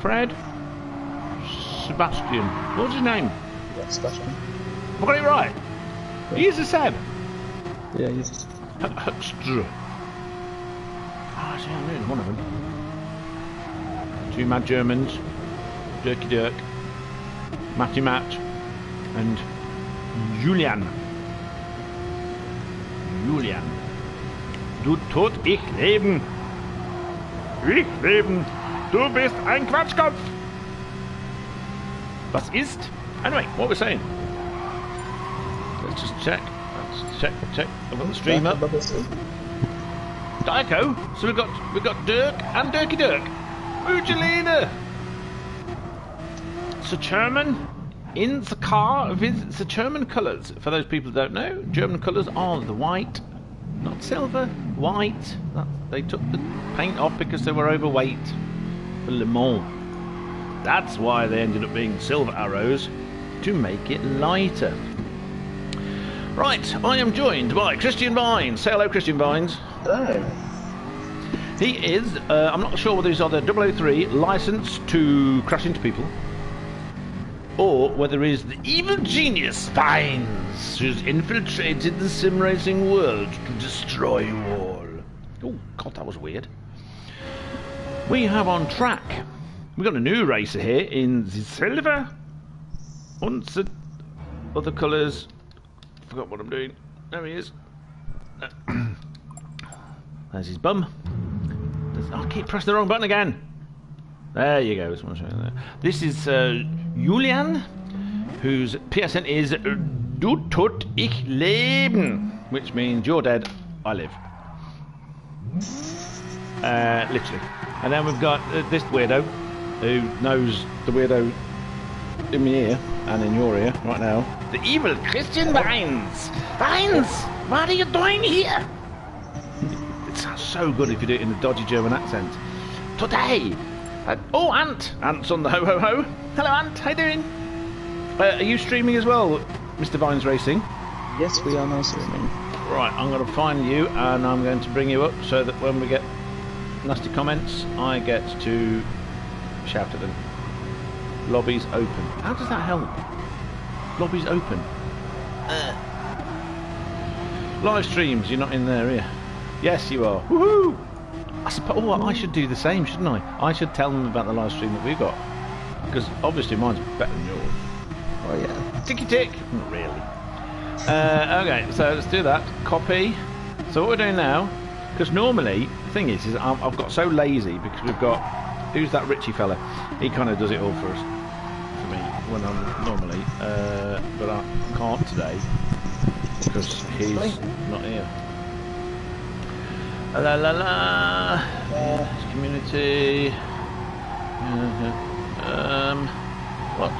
Fred? Sebastian. What's his name? Yeah, Scotsman. Have I got it right? Yeah. He is a Seb. Yeah, he's... Huckster. Ah, see, I knew it was one of them. Two mad Germans. Dirky Dirk. Matty Matt. And Julian. Julian. Du tot, ich leben. Ich leben. Du bist ein Quatschkopf. Was ist? Anyway, what we're saying. Let's just check. Let's check. I've got the stream up. Dyko. So we've got Dirk and Dirky Dirk. Mujalina. Sir Chairman in the car with the German colours. For those people who don't know, German colours are the white, not silver, white. They took the paint off because they were overweight for Le Mans. That's why they ended up being silver arrows, to make it lighter. Right, I am joined by Christian Vines. Say hello, Christian Vines. Hello. He is, I'm not sure whether he's either 003 licensed to crash into people, or whether he's the evil genius Vines, who's infiltrated the sim racing world to destroy you all. Oh, God, that was weird. We have on track, we've got a new racer here in the silver, and the other colours. Forgot what I'm doing. There he is. There's his bum. I keep pressing the wrong button again. There you go. This is Julian, whose PSN is Du tot ich leben, which means you're dead, I live. Literally. And then we've got this weirdo, who knows the weirdo in my ear and in your ear right now. The evil Christian Vines. Vines, what are you doing here? It sounds so good if you do it in a dodgy German accent. Today. Oh, Ant! Ant's on the ho-ho-ho. Hello, Ant. How you doing? Are you streaming as well, Mr. Vines Racing? Yes, we are now streaming. Right, I'm going to find you and I'm going to bring you up so that when we get nasty comments, I get to shout at them. Lobby's open. How does that help? Lobby's open. Live streams, you're not in there, are you? Yes, you are. Woohoo! I suppose I should do the same, shouldn't I? I should tell them about the live stream that we've got. Because obviously mine's better than yours. Oh, yeah. Ticky tick! Not really. Okay, so let's do that. Copy. So what we're doing now, because normally, the thing is I've got so lazy because we've got, who's that Richie fella? He kind of does it all for us, for me, when I'm normally, but I can't today because he's not here. La la la. Community. What?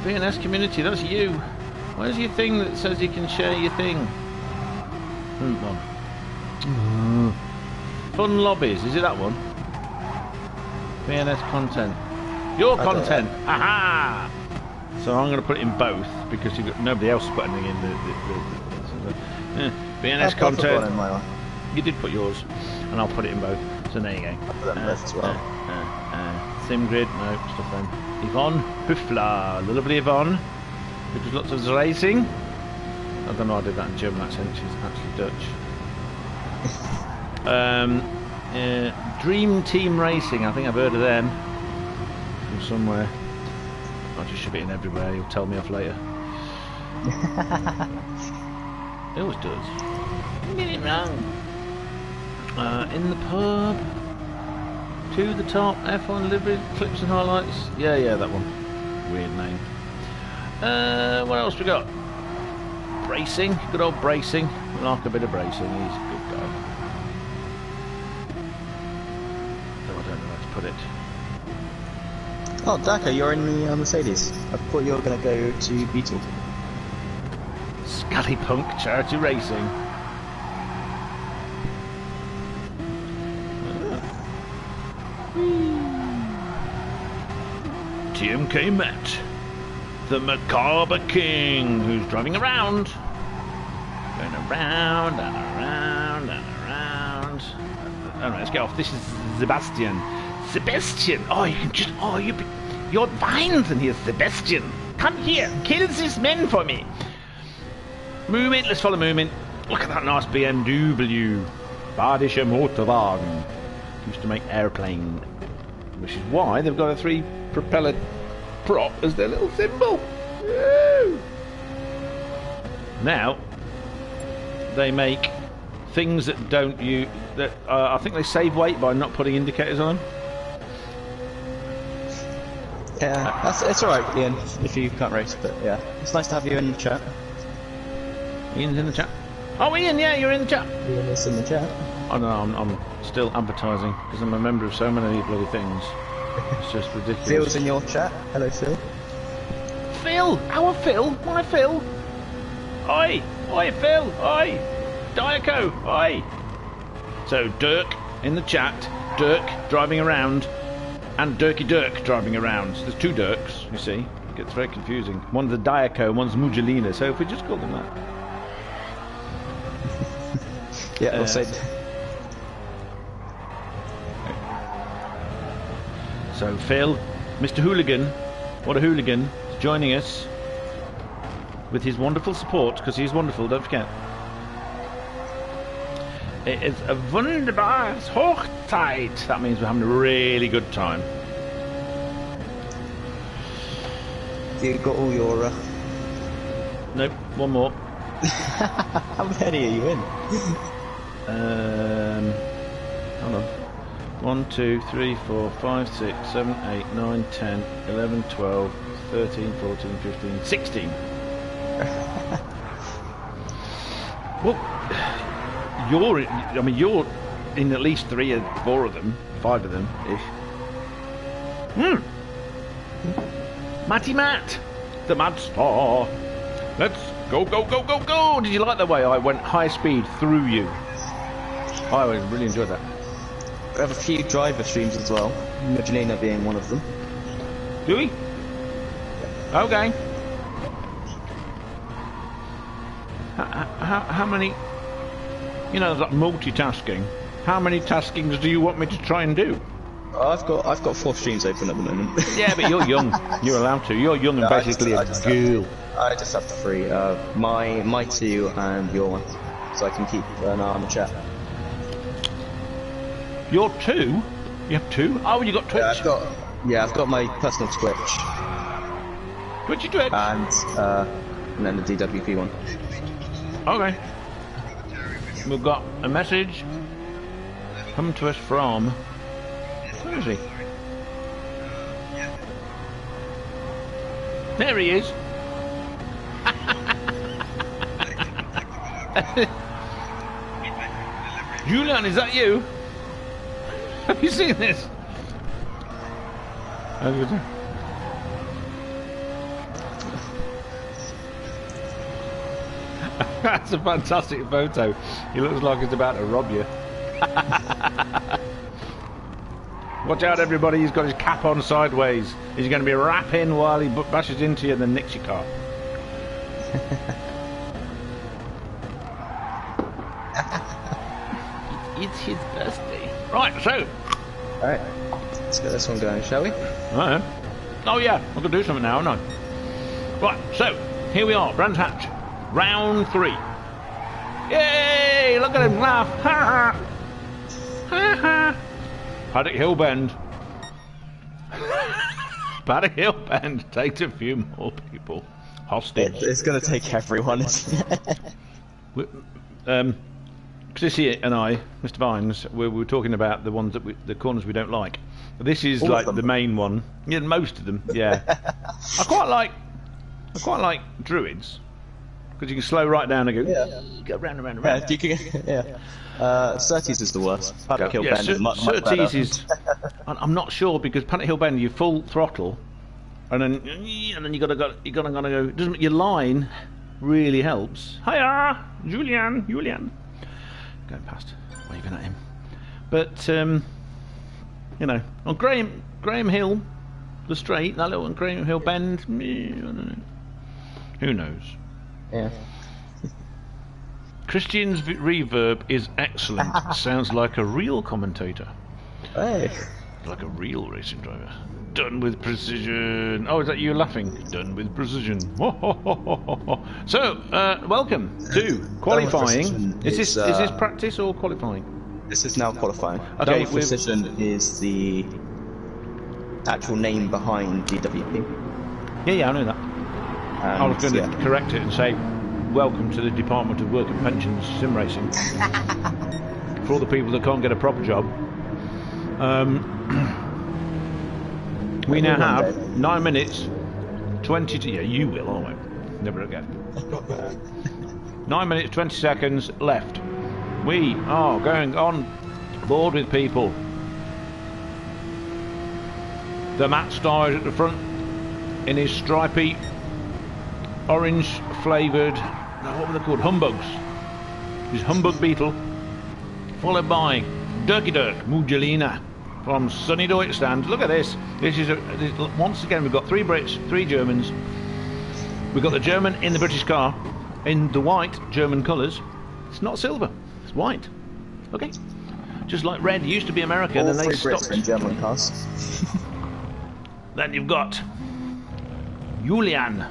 VNS community. That's you. Where's your thing that says you can share your thing? Fun lobbies. Is it that one? VNS content. Your content. Aha! So I'm going to put it in both because nobody else is putting anything in the VNS content. You did put yours, and I'll put it in both. So there you go. I'll put them both as well. Simgrid, no, stuff then. Yvonne Hüffler, the lovely Yvonne, who does lots of racing. I don't know how I did that in German accent, she's actually Dutch. Dream Team Racing, I think I've heard of them from somewhere. I'll just shove it in everywhere, you'll tell me off later. It always does. You get it wrong. In the pub. To the top, F1 livery, clips and highlights. Yeah, that one. Weird name. What else we got? Bracing, good old bracing. We like a bit of bracing, he's a good guy. Though I don't know how to put it. Oh, Daka, you're in the Mercedes. I thought you were going to go to Beetle. Scully Punk Charity Racing. TMK met the Macabre King, who's driving around. Going around and around and around. Alright, let's get off. This is Sebastian. Sebastian. Oh, you can just. Oh, you're Vines and here's Sebastian. Come here, kill these men for me. Movement, let's follow movement. Look at that nice BMW. Badische Motorwagen. Used to make airplane. Which is why they've got a 3-propeller prop as their little symbol. Woo! Now, they make things that don't use. That I think they save weight by not putting indicators on them. Yeah, it's alright, Ian, if you can't race, but yeah. It's nice to have you in the chat. Ian's in the chat. Oh, Ian, yeah, you're in the chat. Ian is in the chat. Oh no, I'm still advertising because I'm a member of so many bloody things. It's just ridiculous. Phil's in your chat. Hello, Phil. Phil! Our Phil! My Phil! Oi! Oi, Phil! Oi! Diaco! Oi! So, Dirk in the chat. Dirk driving around. And Dirky Dirk driving around. So there's 2 Dirks, you see. It gets very confusing. One's a Diaco, one's Mugelina. So if we just call them that. Yeah, I'll say. So Phil, Mr. Hooligan, what a hooligan, is joining us with his wonderful support, because he's wonderful, don't forget. It is a wunderbares Hochzeit. That means we're having a really good time. You got all your... Nope, one more. How many are you in? Hold on. 1, 2, 3, 4, 5, 6, 7, 8, 9, 10, 11, 12, 13, 14, 15, 16. Well, you're in at least 3 or 4 of them, 5 of them ish. Matty Matt, the Mad Star. Let's go, go, go, go, go! Did you like the way I went high speed through you? I really enjoyed that. We have a few driver streams as well, Mugelina being one of them. Do we? Okay. How many... You know, like multitasking. How many taskings do you want me to try and do? I've got 4 streams open at the moment. Yeah, but you're young. You're allowed to. You're young and basically a girl. I just have 3. My 2 and your 1. So I can keep an eye on the chat. Your 2? You have 2? Oh, you got Twitch? I've got my personal Twitch. Twitchy Twitch? And then the DWP one. Okay. We've got a message coming to us from... Where is he? There he is. Julian, is that you? Have you seen this? That's a fantastic photo. He looks like he's about to rob you. Watch out, everybody. He's got his cap on sideways. He's going to be rapping while he bashes into you and then nicks your car. It's his birthday. Right, so. Alright. Let's get this one going, shall we? Alright. Oh, yeah. I could do something now, haven't I? Right, so. Here we are. Brands Hatch. Round 3. Yay! Look at him laugh. Ha ha. Ha ha. Paddock Hill Bend. Paddock Hill Bend takes a few more people hostage. It's going to take everyone, isn't it? Chrissy and I, Mr. Vines, we were talking about the ones the corners we don't like. This is all like the main one. Yeah, most of them. Yeah. I quite like druids because you can slow right down and go. Yeah. Go round and round and round. Yeah, you can, yeah. Surtees is the worst. Paddock Hill Bend is much better. Surtees is. I'm not sure because Paddock Hill Bend you full throttle, and then you gotta go. Your line really helps. Hiya, Julian. Going past, waving at him. But you know, on Graham Hill, the straight, that little Graham Hill Bend. I don't know. Who knows? Yeah. Christian's reverb is excellent. Sounds like a real commentator. Hey. like a real racing driver. Done with precision. Oh, is that you laughing? Done with precision. So, welcome to qualifying. Is this practice or qualifying? This is now qualifying. Okay, Done with precision is the actual name behind DWP. Yeah, I know that. I was going to correct it and say, welcome to the Department of Work and Pensions sim racing. For all the people that can't get a proper job. We now have 9 minutes 20 yeah, you will, I won't. Never again. 9 minutes 20 seconds left. We are going on board with people. The Matt Star is at the front in his stripy orange flavoured, what were they called? Humbugs. His Humbug Beetle. Followed by Dirky Dirk Mugelina from sunny Deutschland. Look at this. Once again, we've got 3 Brits, 3 Germans. We've got the German in the British car in the white German colours. It's not silver, it's white. Okay. Just like red used to be American and they stopped. Brits in German cars. Then you've got Julian.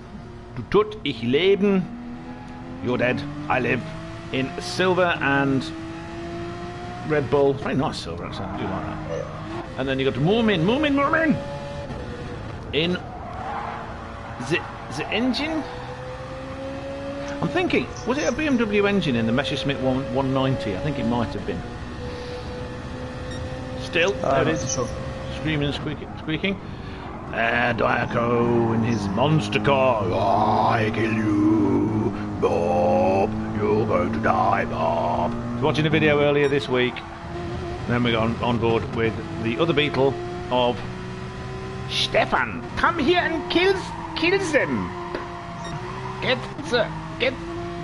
Du tut ich leben. You're dead. I live. In silver and Red Bull. Very nice silver, actually. I do like that. And then you got Moomin in the engine. I'm thinking, was it a BMW engine in the Messerschmitt 190? I think it might have been. Still, there it is. Sure. Screaming and squeaking. Diaco in his monster car. I kill you, Bob. You're going to die, Bob. Watching a video earlier this week. Then we got on board with the other Beetle of Stefan. Come here and kill them. Get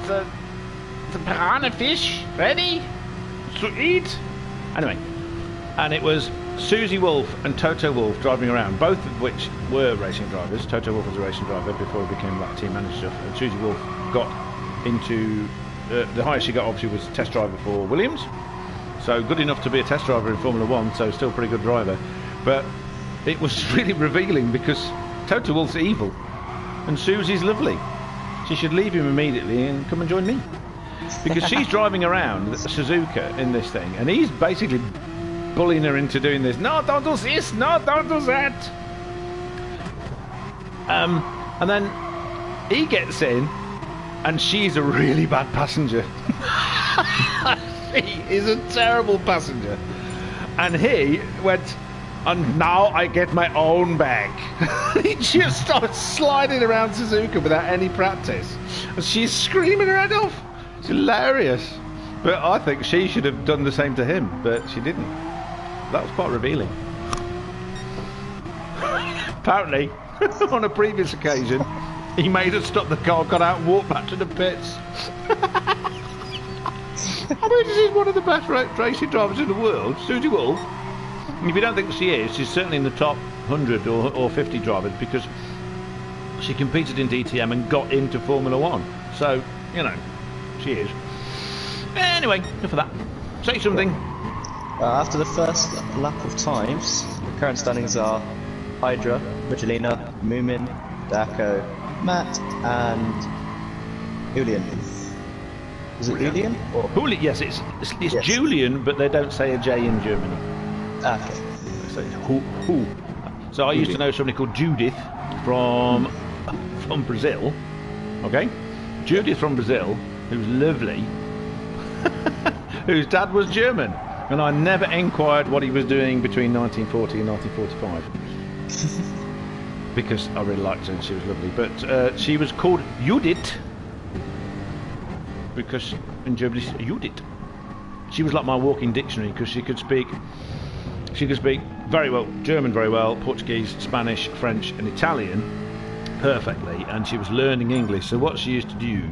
the piranha fish ready to eat. Anyway, and it was Susie Wolf and Toto Wolf driving around, both of which were racing drivers. Toto Wolf was a racing driver before he became like team manager stuff, and Susie Wolf got into the highest she got obviously was test driver for Williams, so good enough to be a test driver in Formula 1, so still a pretty good driver. But it was really revealing because Toto Wolf's evil and Susie's lovely. She should leave him immediately and come and join me, because she's driving around Suzuka in this thing and he's basically bullying her into doing this. No, don't do this. No, don't do that. And then he gets in and she's a really bad passenger. She is a terrible passenger. And he went, and now I get my own bag. He just started sliding around Suzuka without any practice. And she's screaming her head off. It's hilarious. But I think she should have done the same to him, but she didn't. That was quite revealing. Apparently, on a previous occasion, he made her stop the car, got out and walked back to the pits. I mean, this is one of the best racing drivers in the world, Susie Wolf. And if you don't think she is, she's certainly in the top 100 or 50 drivers, because she competed in DTM and got into Formula 1. So, you know, she is. Anyway, enough of that. Say something. After the first lap of times, the current standings are Hydra, Mugelina, Moomin, Daco, Matt, and Julian. Is it Julian? Or? Julian, yes, it's yes. Julian, but they don't say a J in Germany. Okay. They say who. So I used to know somebody called Judith from Brazil. Okay? Judith from Brazil, who's lovely, whose dad was German. And I never inquired what he was doing between 1940 and 1945. Because I really liked her and she was lovely. But she was called Judith, because in Germany, Judith. She was like my walking dictionary, because she could speak very well German, very well, Portuguese, Spanish, French and Italian perfectly, and she was learning English. So what she used to do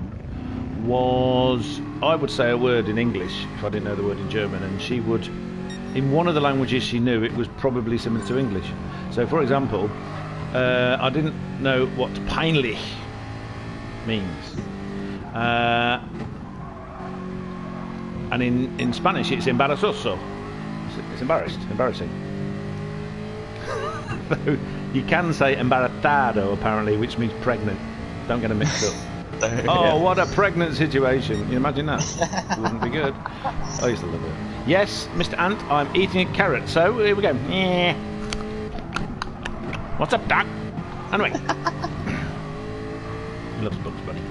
was, I would say a word in English if I didn't know the word in German, and she would, in one of the languages she knew, it was probably similar to English. So for example, I didn't know what peinlich means, and in Spanish it's embarazoso. It's embarrassing. Though you can say embarazado apparently, which means pregnant. Don't get them mixed up. Oh, what a pregnant situation. Can you imagine that? It wouldn't be good. I used to love it. Yes, Mr. Ant, I'm eating a carrot, so here we go. Yeah. What's up, Doc? Anyway. He loves Bugs Bunny.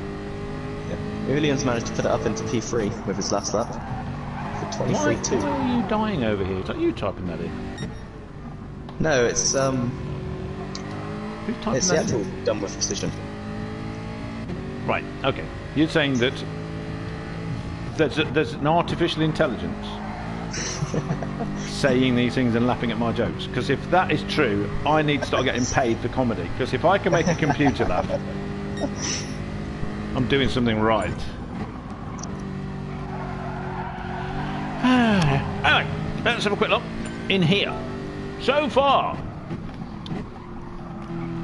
Yeah. Julian's managed to put it up into P3 with his last lap. For 23.2. Why are you dying over here? It's like you typing that in. No, it's Who's typing it's that the actual in? done with precision. Right, okay. You're saying that there's an artificial intelligence saying these things and laughing at my jokes. Because if that is true, I need to start getting paid for comedy. Because if I can make a computer laugh, I'm doing something right. Anyway, let's have a quick look in here. So far,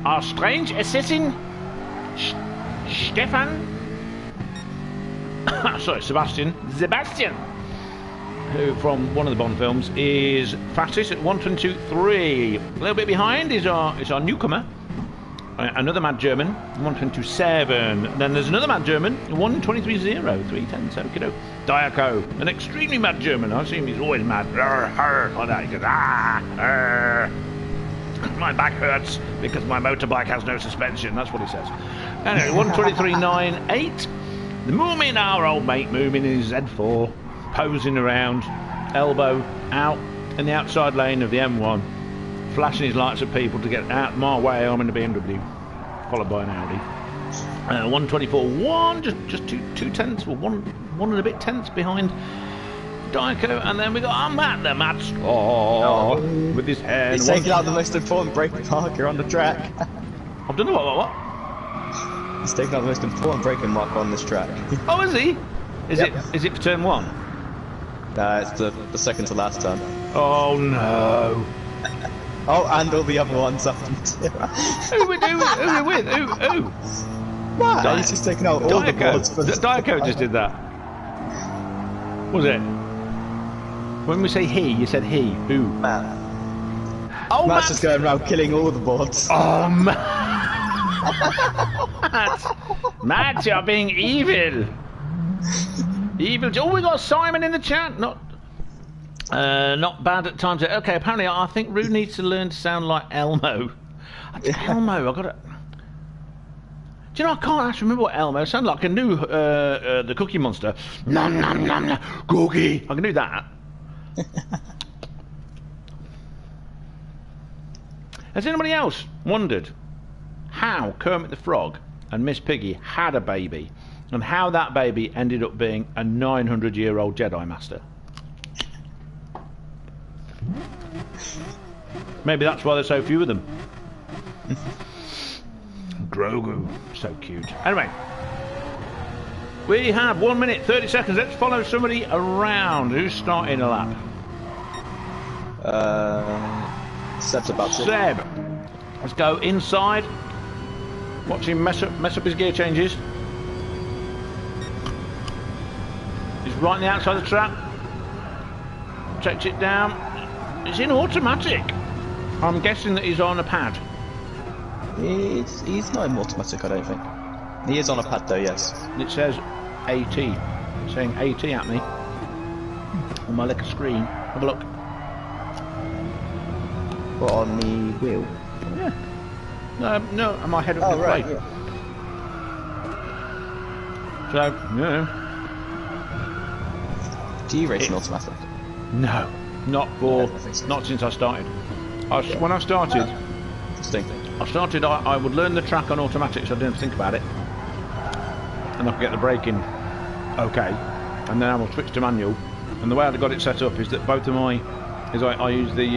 our strange assassin, Sebastian, who from one of the Bond films is fastest at 1:22.3. A little bit behind is our newcomer, another mad German, 1:22.7. Then there's another mad German, 1:23.0, 3:10. So kiddo, Diaco, an extremely mad German. I see him; he's always mad. Like that. He goes my back hurts because my motorbike has no suspension. That's what he says. Anyway, 1:23.9.8. The Moomin, our old mate Moomin, in his Z4, posing around, elbow out in the outside lane of the M1, flashing his lights at people to get out my way. I'm in the BMW, followed by an Audi. 1:24.1, just two tenths, or one and a bit tenths behind Diaco, and then we got our Matt, the Matt Star, with his hair. He's taking out the most important brake marker on the track. I've done what? He's taking out the most important braking marker on this track. Oh, is he? Is it for turn 1? No, it's the second to last turn. Oh no. Oh, and all the other ones up until... Who are we with? Who? What? He's just taking out all the boards. Diaco just did that. Was it? When we say he, you said he. Who? Matt. Oh, Matt's just going around killing all the boards. Oh, Matt, you're being evil. Evil. Oh, we got Simon in the chat. Not bad at times. Okay, apparently I think Rue needs to learn to sound like Elmo. Elmo, I got it. Do you know, I can't actually remember what Elmo sounded like. I knew the Cookie Monster. Nom nom nom nom. Cookie. I can do that. Has anybody else wondered how Kermit the Frog and Miss Piggy had a baby, and how that baby ended up being a 900-year-old Jedi Master? Maybe that's why there's so few of them. Grogu, so cute. Anyway, we have 1 minute 30 seconds. Let's follow somebody around. Who's starting a lap? Seb's about to. Seb. Let's go inside. Watch him mess up his gear changes. He's right on the outside of the trap. Takes it down. It's in automatic. I'm guessing that he's on a pad. He's not in automatic, I don't think. He is on a pad though, yes. It says AT. It's saying AT at me on my little screen. Have a look. What, on the wheel? Yeah. No, am I head up the right, plate? yeah. So, yeah. Do you race in automatic? No, not for, so. not since I started. When I started, I would learn the track on automatic, so I didn't think about it, and I could get the braking okay, and then I will switch to manual. And the way I got it set up is that both of my, I use the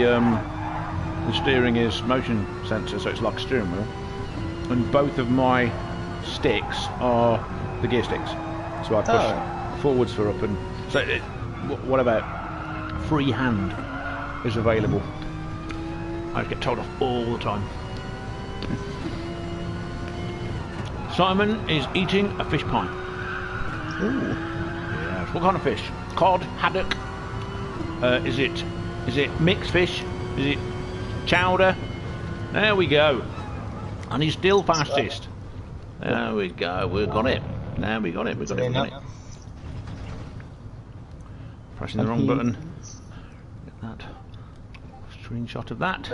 steering is motion sensor, so it's like a steering wheel, and both of my sticks are the gear sticks, so I push forwards for up, and so whatever free hand is available, I get told off all the time. Simon is eating a fish pie. Ooh. Yes. What kind of fish? Cod, haddock. Is it mixed fish? Is it chowder? There we go. And he's still fastest. There we go. We've got it. There we got it. We've got it. We've got it. Pressing the wrong button. Get that screenshot of that.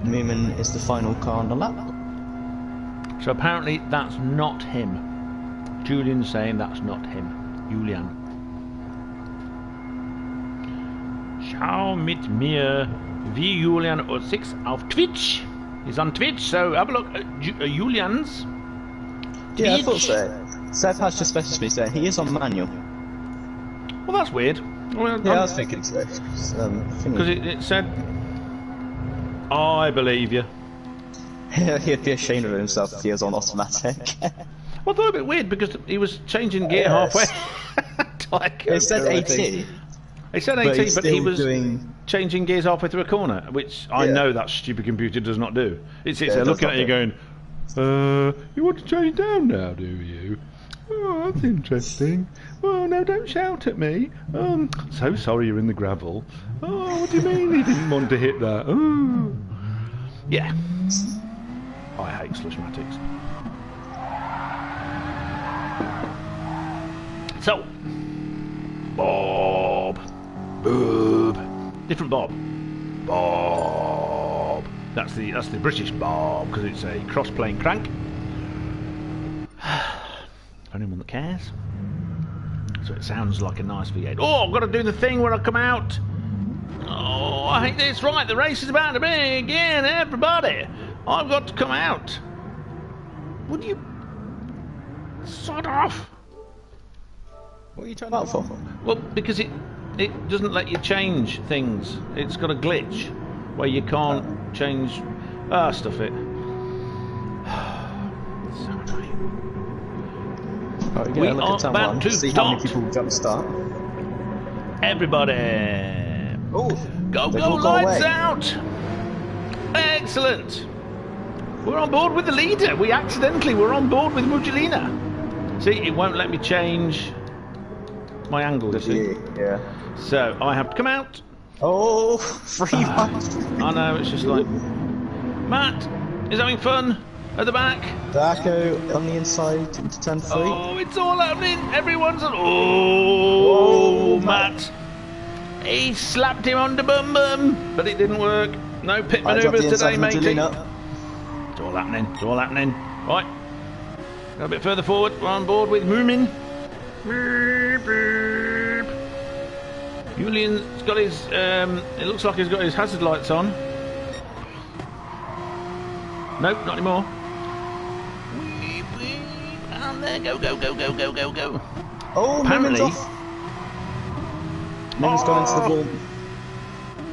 Moomin is the final car on the lap. So apparently that's not him. Julian's saying that's not him. Julian. Schau mit mir wie Julian 06 auf Twitch. He's on Twitch, so have a look at Julian's Twitch. Yeah, I thought so. Seb has just messaged me saying he is on manual. Well, that's weird. Well, yeah, I was thinking so. Because it said, I believe you. He'd be ashamed of himself if he was on automatic. Well, I thought it a bit weird because he was changing gear halfway. It said 80. It said 80, but he was changing gears halfway through a corner, which I know that stupid computer does not do. It sits there looking at you going, you want to change down now, do you? Oh, that's interesting. Well, no, don't shout at me. So sorry you're in the gravel. Oh, what do you mean he didn't want to hit that? Oh. Yeah. I hate slushmatics. So, Bob. Boob. Different Bob. Bob. That's the British Bob, because it's a cross-plane crank. Only one that cares. So it sounds like a nice V8. Oh, I've got to do the thing where I come out. Oh, I hate this. Right, the race is about to begin, everybody. I've got to come out. Would you sod off? What are you trying out for? Well, because it doesn't let you change things. It's got a glitch where you can't change. Stuff it. So annoying. Right, we look are at about to see start. How many people jump start. Everybody, go lights out! Excellent. We're on board with the leader. We accidentally were on board with Mugilina. See, it won't let me change my angle. You see? Yeah. So I have to come out. Oh, free miles. I know, it's just like Matt is having fun at the back. Darko on the inside into turn 3. Oh, it's all happening. Everyone's on. Oh, Matt. He slapped him on the bum bum, but it didn't work. No pit manoeuvres today, matey. It's all happening. It's all happening. Right. Go a bit further forward. We're on board with Moomin. Julian's got his, it looks like he's got his hazard lights on. Nope, not anymore. And there, go. Oh, apparently. Moomin's gone into the wall.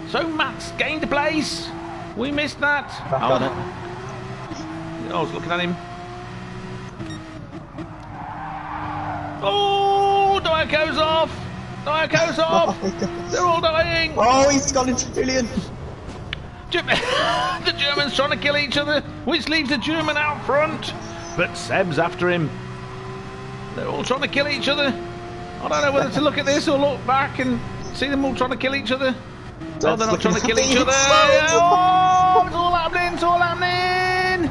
So Matt's gained a place. We missed that. Back on it. I was looking at him. Oh, Diaco's off. Diaco's off. Oh, they're all dying. Oh, he's gone into Julian. The Germans trying to kill each other, which leaves the German out front. But Seb's after him. They're all trying to kill each other. I don't know whether to look at this or look back and see them all trying to kill each other. Oh, they're not trying to kill each other. Oh, it's all happening. It's all happening.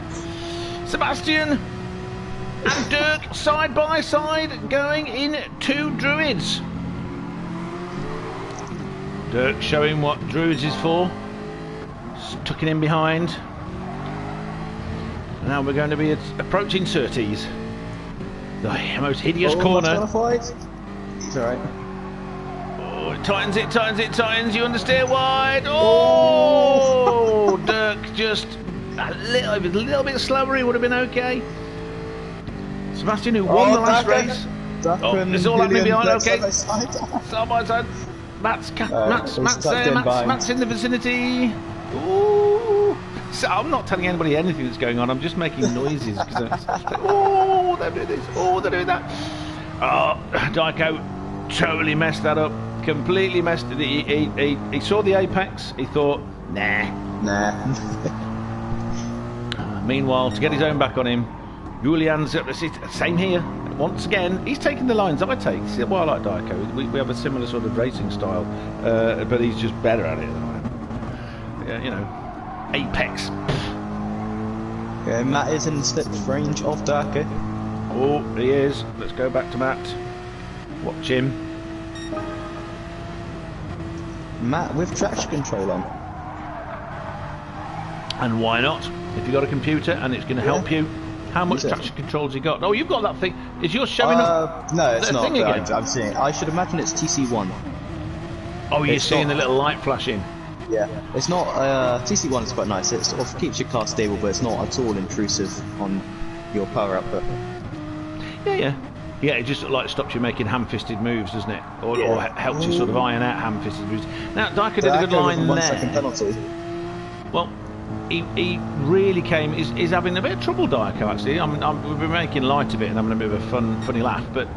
Sebastian and Dirk side by side going in 2 Druids. Dirk showing what Druids is for. Tucking in behind. Now we're going to be approaching Surtees. The most hideous corner. It's alright. Oh, it tightens. You understeer wide. Oh, Dirk just a little bit slower. He would have been okay. Sebastian, who won the last race. It's all happening behind. Okay, side by side. Matt's there. Matt's in the vicinity. Ooh. So I'm not telling anybody anything that's going on. I'm just making noises. Oh, they're doing this. Oh, they're doing that. Oh, Diaco totally messed that up. Completely messed it. He saw the apex. He thought, nah. Meanwhile, to get his own back on him, Julian's up the same here. once again, he's taking the lines I take. See, well, I like Diaco. We have a similar sort of racing style, but he's just better at it than I am. Yeah, you know, apex. Yeah, Matt is in the slip range of Diaco. Oh, he is. Let's go back to Matt. Watch him. Matt with traction control on. And why not? If you've got a computer and it's going to help you, how much traction control has he got? Oh, you've got that thing. Is yours showing up? No, it's not. I'm seeing it. I should imagine it's TC1. Oh, you're seeing the little light flashing. Yeah, it's not. TC1 is quite nice. It sort of keeps your car stable, but it's not at all intrusive on your power output. Yeah. Yeah, it just like stops you making ham-fisted moves, doesn't it? Or helps you sort of iron out ham-fisted moves. Now, Diaco did a good line there. 1 second penalty. Well, he really came. He's having a bit of trouble, Diaco, actually. We've been making light of it and having a bit of a funny laugh, but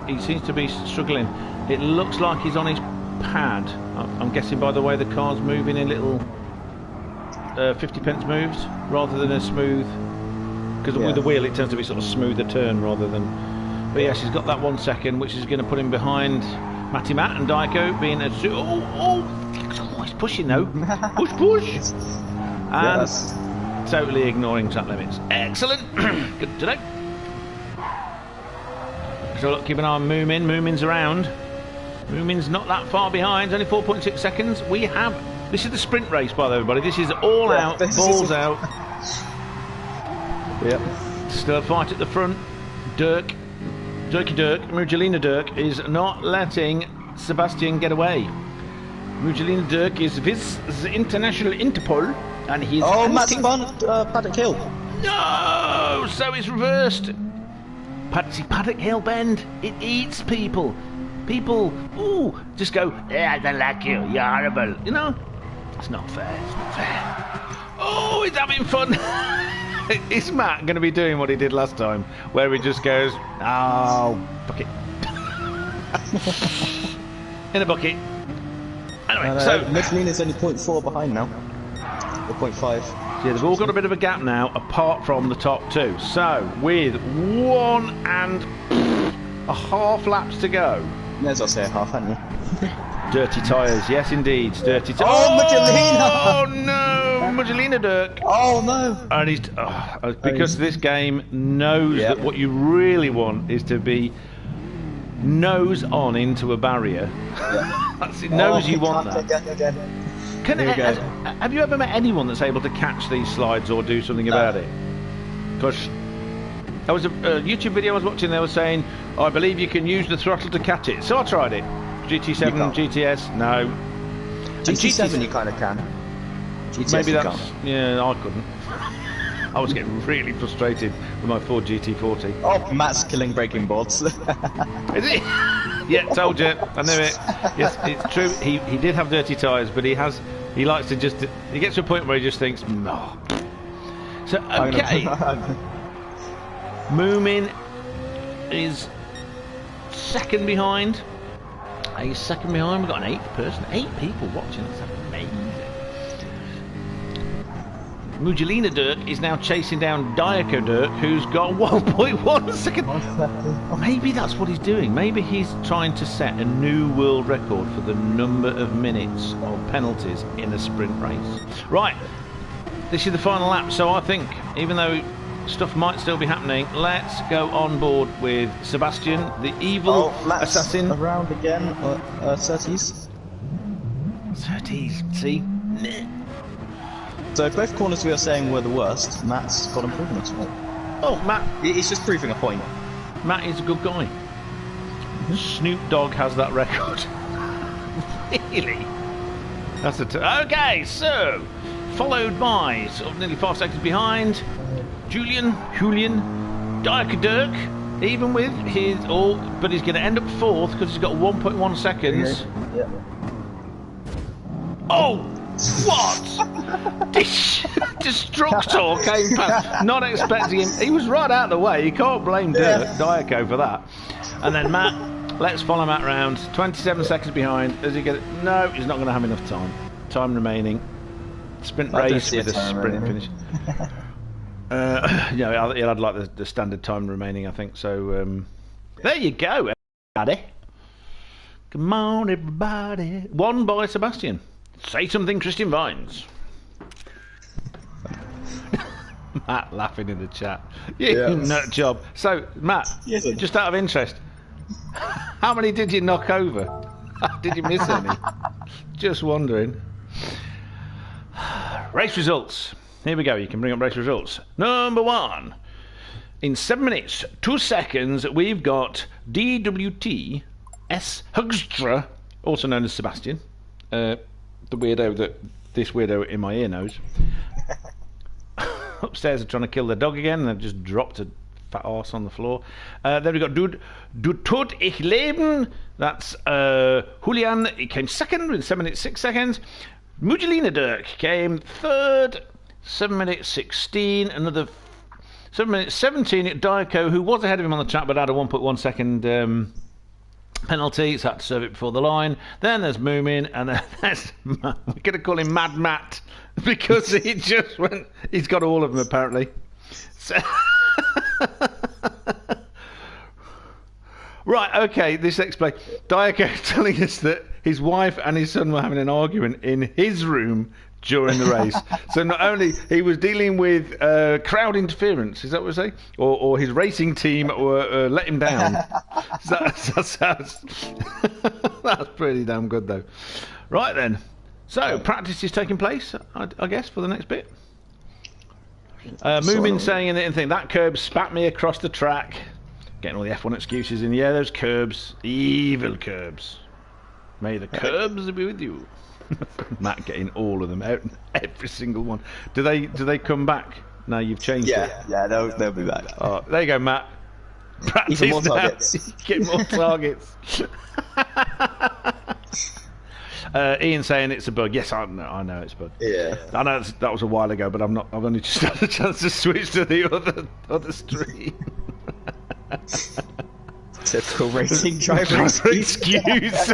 he seems to be struggling. It looks like he's on his pad. I'm guessing by the way the car's moving in little 50p moves rather than a smooth. Because with the wheel, it tends to be sort of smoother turn rather than. But yes, he's got that 1 second, which is going to put him behind Matty Matt and Diaco being a... Oh, he's pushing though. Push. And totally ignoring track limits. Excellent. Good to know. So look, keep an eye on Moomin. Moomin's around. Moomin's not that far behind, only 4.6 seconds. We have... This is the sprint race, by the way, everybody. This is all out, balls out. Yep. Still a fight at the front. Mugelina Dirk is not letting Sebastian get away. Mugelina Dirk is with the International Interpol, and he's... Oh, Matt's fun, Paddock Hill. No! So it's reversed. Paddock Hill Bend, it eats people. People, just go, I don't like you, you're horrible. You know? It's not fair, it's not fair. Oh, he's having fun. Is Matt going to be doing what he did last time, where he just goes, oh, bucket. In a bucket. Anyway, so... Michelina's only 0.4 behind now. Or 0.5. Yeah, they've all got a bit of a gap now, apart from the top two. So, with 1.5 laps to go. May as well say a half, hadn't you? Dirty tyres, yes indeed, dirty tyres. Oh, Mugelina! Oh no, Mugelina Dirk. Oh no! And he's because this game knows that what you really want is to be nose on into a barrier. It knows you want that. Again. Have you ever met anyone that's able to catch these slides or do something about it? Because there was a YouTube video I was watching. They were saying, I believe you can use the throttle to catch it. So I tried it. GT7, GTS, no. GT7 you kind of can. GTS maybe you that's... can't. Yeah, I couldn't. I was getting really frustrated with my Ford GT40. Oh, Matt's killing braking boards. Is it? Yeah, told you. I knew it. Yes, it's true. He did have dirty tyres, but he likes to just... He gets to a point where he just thinks, no. So, okay. Moomin is second behind. He's second behind. We've got an 8th person. 8 people watching. That's amazing. Mugelina Dirk is now chasing down Diaco Dirk, who's got 1.1 second. Maybe that's what he's doing. Maybe he's trying to set a new world record for the number of minutes of penalties in a sprint race. Right. This is the final lap. So I think, even though stuff might still be happening, let's go on board with Sebastian, the evil assassin. Around again, 30s. 30s, see? So both corners we are saying were the worst. Matt's got improvement as well. Oh, Matt. He's just proving a point. Matt is a good guy. Snoop Dogg has that record. Really? That's okay, so followed by sort of nearly 5 seconds behind Julian, Diaco Dirk, even with his but he's going to end up 4th because he's got 1.1 seconds. Yeah. Oh, what? Destructor came past, not expecting him. He was right out of the way. You can't blame Diaco for that. And then Matt, let's follow Matt round. 27 seconds behind. Does he get it? No, he's not going to have enough time. Time remaining. Sprint race with a sprint finish. Yeah, he'll had like the standard time remaining, I think. So there you go, everybody. Come on, everybody. Won by Sebastian. Say something, Christian Vines. Matt laughing in the chat. You nut job. So, Matt, just out of interest, how many did you knock over? Did you miss any? Just wondering. Race results. Here we go. You can bring up race results. Number 1. In 7 minutes, 2 seconds, we've got DWT S. Hugstra, also known as Sebastian. The weirdo that this weirdo in my ear knows. Upstairs are trying to kill their dog again, and they've just dropped a fat arse on the floor. Then we've got Du Tod Ich Leben. That's Julian. He came second in 7 minutes 6 seconds. Mugelina Dirk came third, 7 minutes 16. Another 7 minutes 17. Diaco, who was ahead of him on the track but had a 1.1 second penalty, so had to serve it before the line. Then there's Moomin, and then there's we're going to call him Mad Matt because he just went. He's got all of them apparently. So right, okay, this explains. Diaco telling us that his wife and his son were having an argument in his room during the race. So not only he was dealing with crowd interference, is that what we say? Or his racing team were let him down. That's pretty damn good though. Right then. So practice is taking place, I guess, for the next bit. Moomin saying in the thing, that curb spat me across the track. Getting all the F1 excuses in. Yeah, those curbs. Evil curbs. May the curbs be with you. Matt getting all of them out, every single one. Do they come back? Now you've changed it. Yeah, they'll be back. Oh, there you go, Matt. Practice even more now. targets. Get more targets. Ian saying it's a bug. Yes, I know it's a bug. Yeah. I know that was a while ago, but I've only just had a chance to switch to the other stream. Typical racing driver excuse.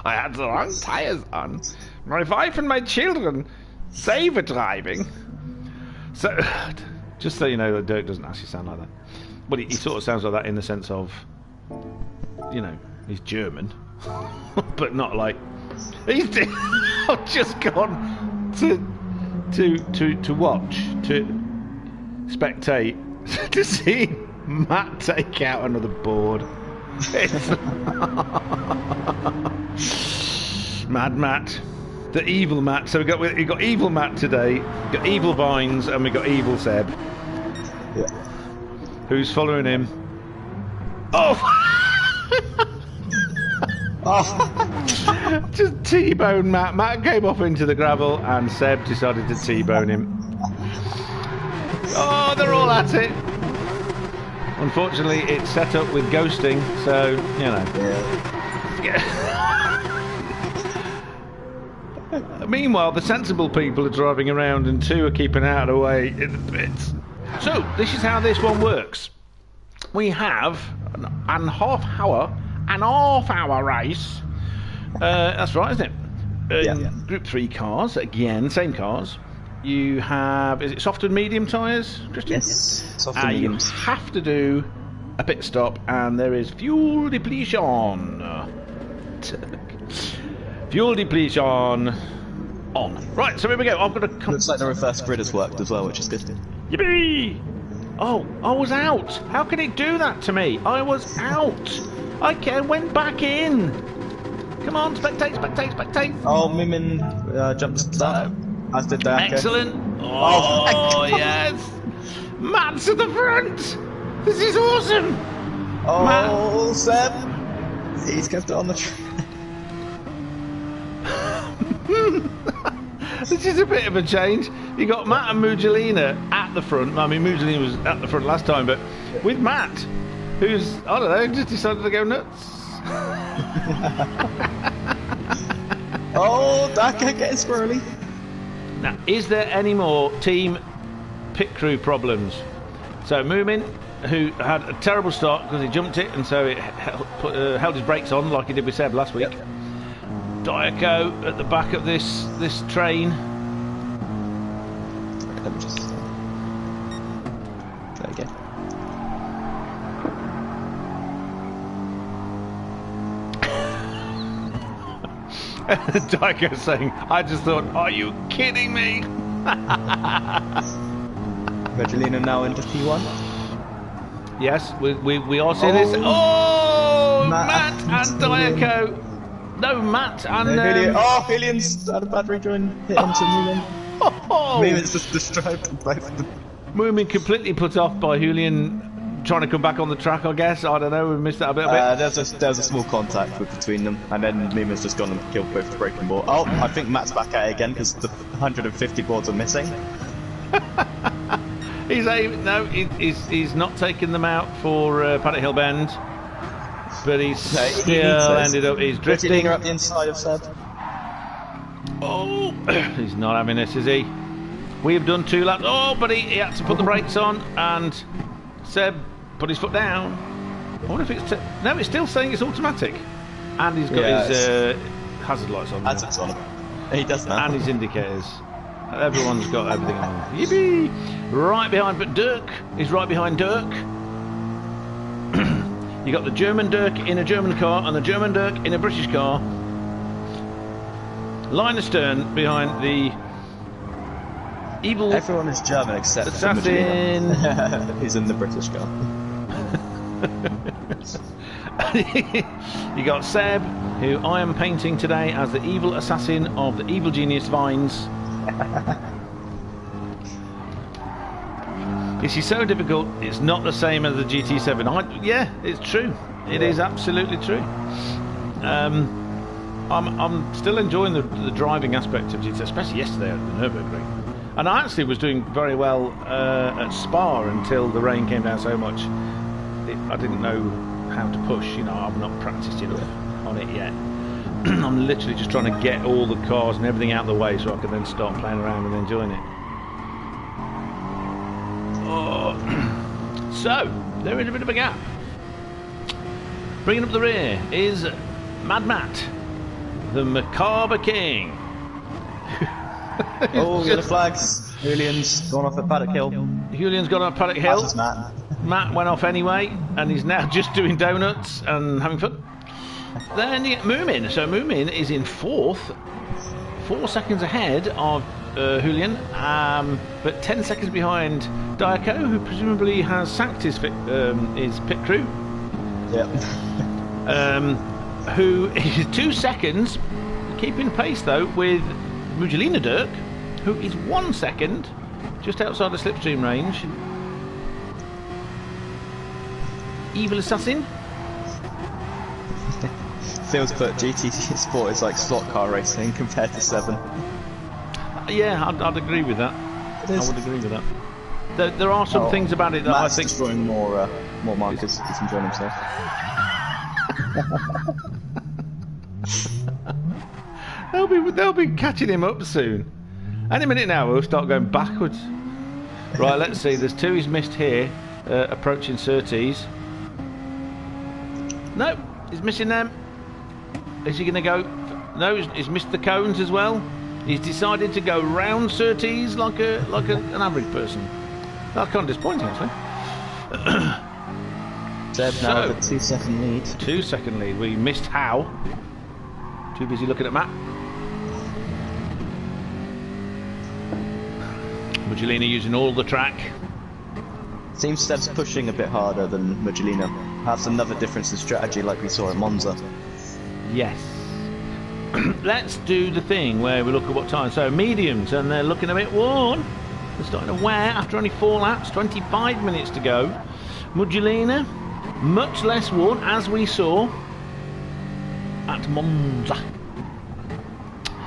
I had the wrong tyres on. My wife and my children saver driving. So, just so you know, that Dirk doesn't actually sound like that. But he sort of sounds like that in the sense of, you know, he's German, but not like he's. I've just gone to watch, to spectate, to see Matt take out another board. Mad Matt, the evil Matt. So we got evil Matt today, we got evil Vines, and we got evil Seb. Yeah. Who's following him? Oh! Oh! Just T-bone Matt. Matt came off into the gravel, and Seb decided to T-bone him. Oh, they're all at it. Unfortunately, it's set up with ghosting, so, you know. Yeah. Meanwhile, the sensible people are driving around and 2 are keeping out of the way in the pits. So, this is how this one works. We have an half hour race. That's right, isn't it? Group 3 cars, again, same cars. You have, is it soft and medium tyres, Christian? Yes, soft and mediums. You have to do a pit stop, and there is fuel depletion. Fuel depletion on. Right, so here we go. I've got a. Looks like the reverse grid has worked as well, which is good. Yippee! Oh, I was out. How can it do that to me? I was out. I went back in. Come on, spectate. Oh, Moomin jumped that. As did Diaco. Excellent. Oh, yes. Matt's at the front. This is awesome. Oh, Seb. He's kept it on the track. This is a bit of a change. You got Matt and Mugelina at the front. I mean, Mugelina was at the front last time, but with Matt, who's, I don't know, just decided to go nuts. Oh, Diaco getting squirrely. Now, is there any more team pit crew problems? So Moomin, who had a terrible start because he jumped it, and so it held his brakes on like he did with Seb last week. Yep. Diaco at the back of this train. Dyko saying, I just thought, are you kidding me? Regilina now into P1. Yes, we are seeing this. Oh, Matt and Dyko. No, Matt and... Julian's had a bad rejoin. Hit into Moomin. Moomin's just destroyed both of them. Moomin completely put off by Julian trying to come back on the track, I guess. I don't know, we missed that a bit. There's a small contact between them, and then Moomin's just gone and killed both the breaking board. Oh, I think Matt's back at it again because the 150 boards are missing. He's not taking them out for Paddock Hill Bend, but he's still ended up. He's drifting up the inside of Seb. Oh, he's not having this, is he? We have done 2 laps. Oh, but he had to put the brakes on, and Seb put his foot down. I wonder if it's no, it's still saying it's automatic, and he's got his hazard lights on. Hazards on him. He does that. And his indicators. Everyone's got everything on. Yippee! Right behind, but Dirk is right behind Dirk. You got the German Dirk in a German car and the German Dirk in a British car. Line astern behind the evil. Everyone is German except assassin. He's in the British car. You got Seb, who I am painting today as the evil assassin of the evil genius Vines. This is so difficult. It's not the same as the GT7. Yeah, it's true. It is absolutely true. I'm still enjoying the driving aspect of GT, especially yesterday at the Nürburgring. And I actually was doing very well at Spa until the rain came down so much. I didn't know how to push. You know, I've not practiced enough on it yet. I'm literally just trying to get all the cars and everything out of the way so I can then start playing around and enjoying it. Oh. So, there is a bit of a gap. Bringing up the rear is Mad Matt, the Macabre King. Oh, yellow flags. Julian's gone off at Paddock Hill. Julian's gone off Paddock Hill. Matt. Matt went off anyway, and he's now just doing donuts and having fun. Then you get Moomin. So Moomin is in 4th, 4 seconds ahead of Julian, but 10 seconds behind Dyko, who presumably has sacked his pit crew. Yep. Who is 2 seconds, keeping pace though with Mugelina Dirk, who is 1 second just outside the slipstream range. Evil Assassin. Feels put GT Sport is like slot car racing compared to 7. Yeah, I'd agree with that. I would agree with that. There are some things about it that Matt's I think destroying more markers. He's enjoying himself. they'll be catching him up soon. Any minute now we'll start going backwards. Right, let's see. There's 2 he's missed here, approaching Surtees. No, he's missing them. Is he going to go? No, he's missed the cones as well. He's decided to go round Surtees like an average person. That's kind of disappointing, actually. Seb now with a 2 second lead. 2 second lead. We missed Howe. Too busy looking at Matt. Mugelina using all the track. Seems Seb's pushing a bit harder than Mugelina. Perhaps another difference in strategy like we saw at Monza. Yes. Let's do the thing where we look at what time. So mediums, and they're looking a bit worn. They're starting to wear after only 4 laps. 25 minutes to go. Mugelina, much less worn, as we saw at Monza.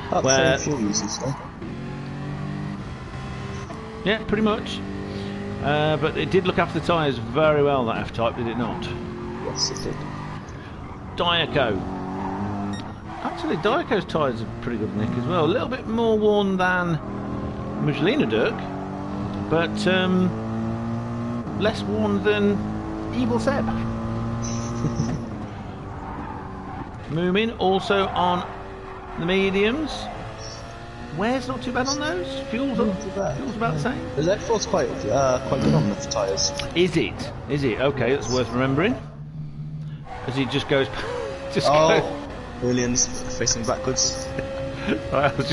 Where fuel usage, though. Yeah, pretty much. But it did look after the tyres very well, that F-Type, did it not? Yes, it did. Dyko. Actually, Dyko's tyres are pretty good nick as well. A little bit more worn than Mugelina Dirk, but less worn than Evil Seb. Moomin also on the mediums. Wear's not too bad on those. Fuel's about the same. The F4's quite good on the tyres. Is it? Is it? Okay, that's worth remembering. As he just goes. Julian's facing backwards. I was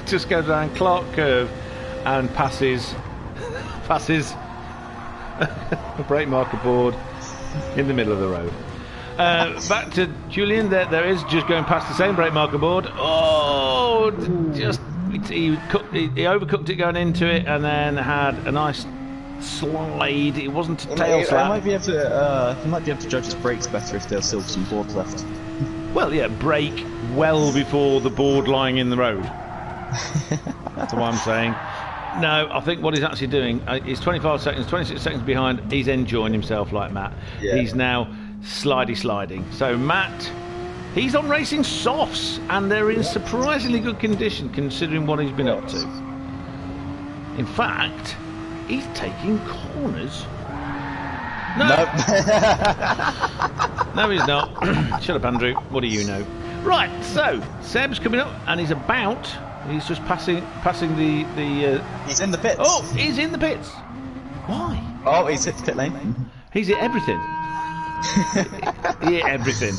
just goes down Clark Curve and passes a brake marker board in the middle of the road. Back to Julian. There is just going past the same brake marker board. Oh, just he overcooked it going into it, and then had a nice slide. It wasn't a tail slap. He might be able to judge his brakes better if there's still some board left. Well, yeah, brake well before the board lying in the road. That's what I'm saying. No, I think what he's actually doing is 25 seconds, 26 seconds behind. He's enjoying himself like Matt. Yeah. He's now sliding. So Matt, he's on racing softs, and they're in surprisingly good condition considering what he's been up to. In fact, he's taking corners. No. No, he's not. Shut up, Andrew. What do you know? Right, so Seb's coming up, and he's just passing the. He's in the pits. Oh, he's in the pits. Why? Oh, he's hit the pit lane. He's hit everything. He hit everything.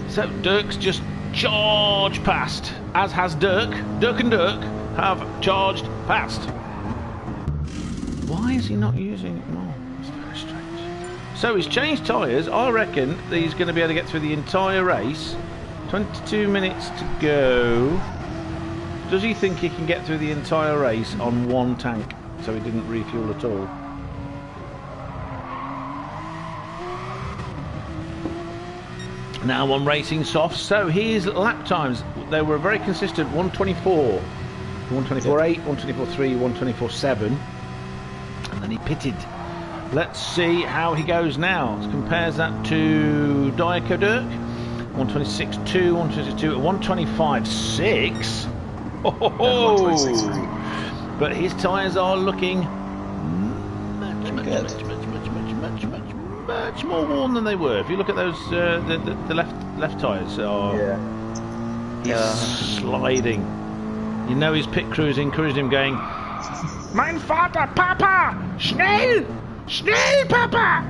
So Dirk's just charged past, as has Dirk. Dirk and Dirk have charged past. Why is he not using it more? That's very strange. So he's changed tyres. I reckon that he's going to be able to get through the entire race. 22 minutes to go. Does he think he can get through the entire race on one tank, so he didn't refuel at all? Now on racing softs. So his lap times, they were very consistent. 124, 124.8, 124.3, 124.7, and then he pitted. Let's see how he goes now. Let's compare that to Diaco Dirk. 126.2, 122, 125.6. Oh, but his tyres are looking much more worn than they were. If you look at those, the left tyres are he's sliding. You know his pit crews encouraged him, going, "Mein Vater, Papa, schnell, schnell, Papa."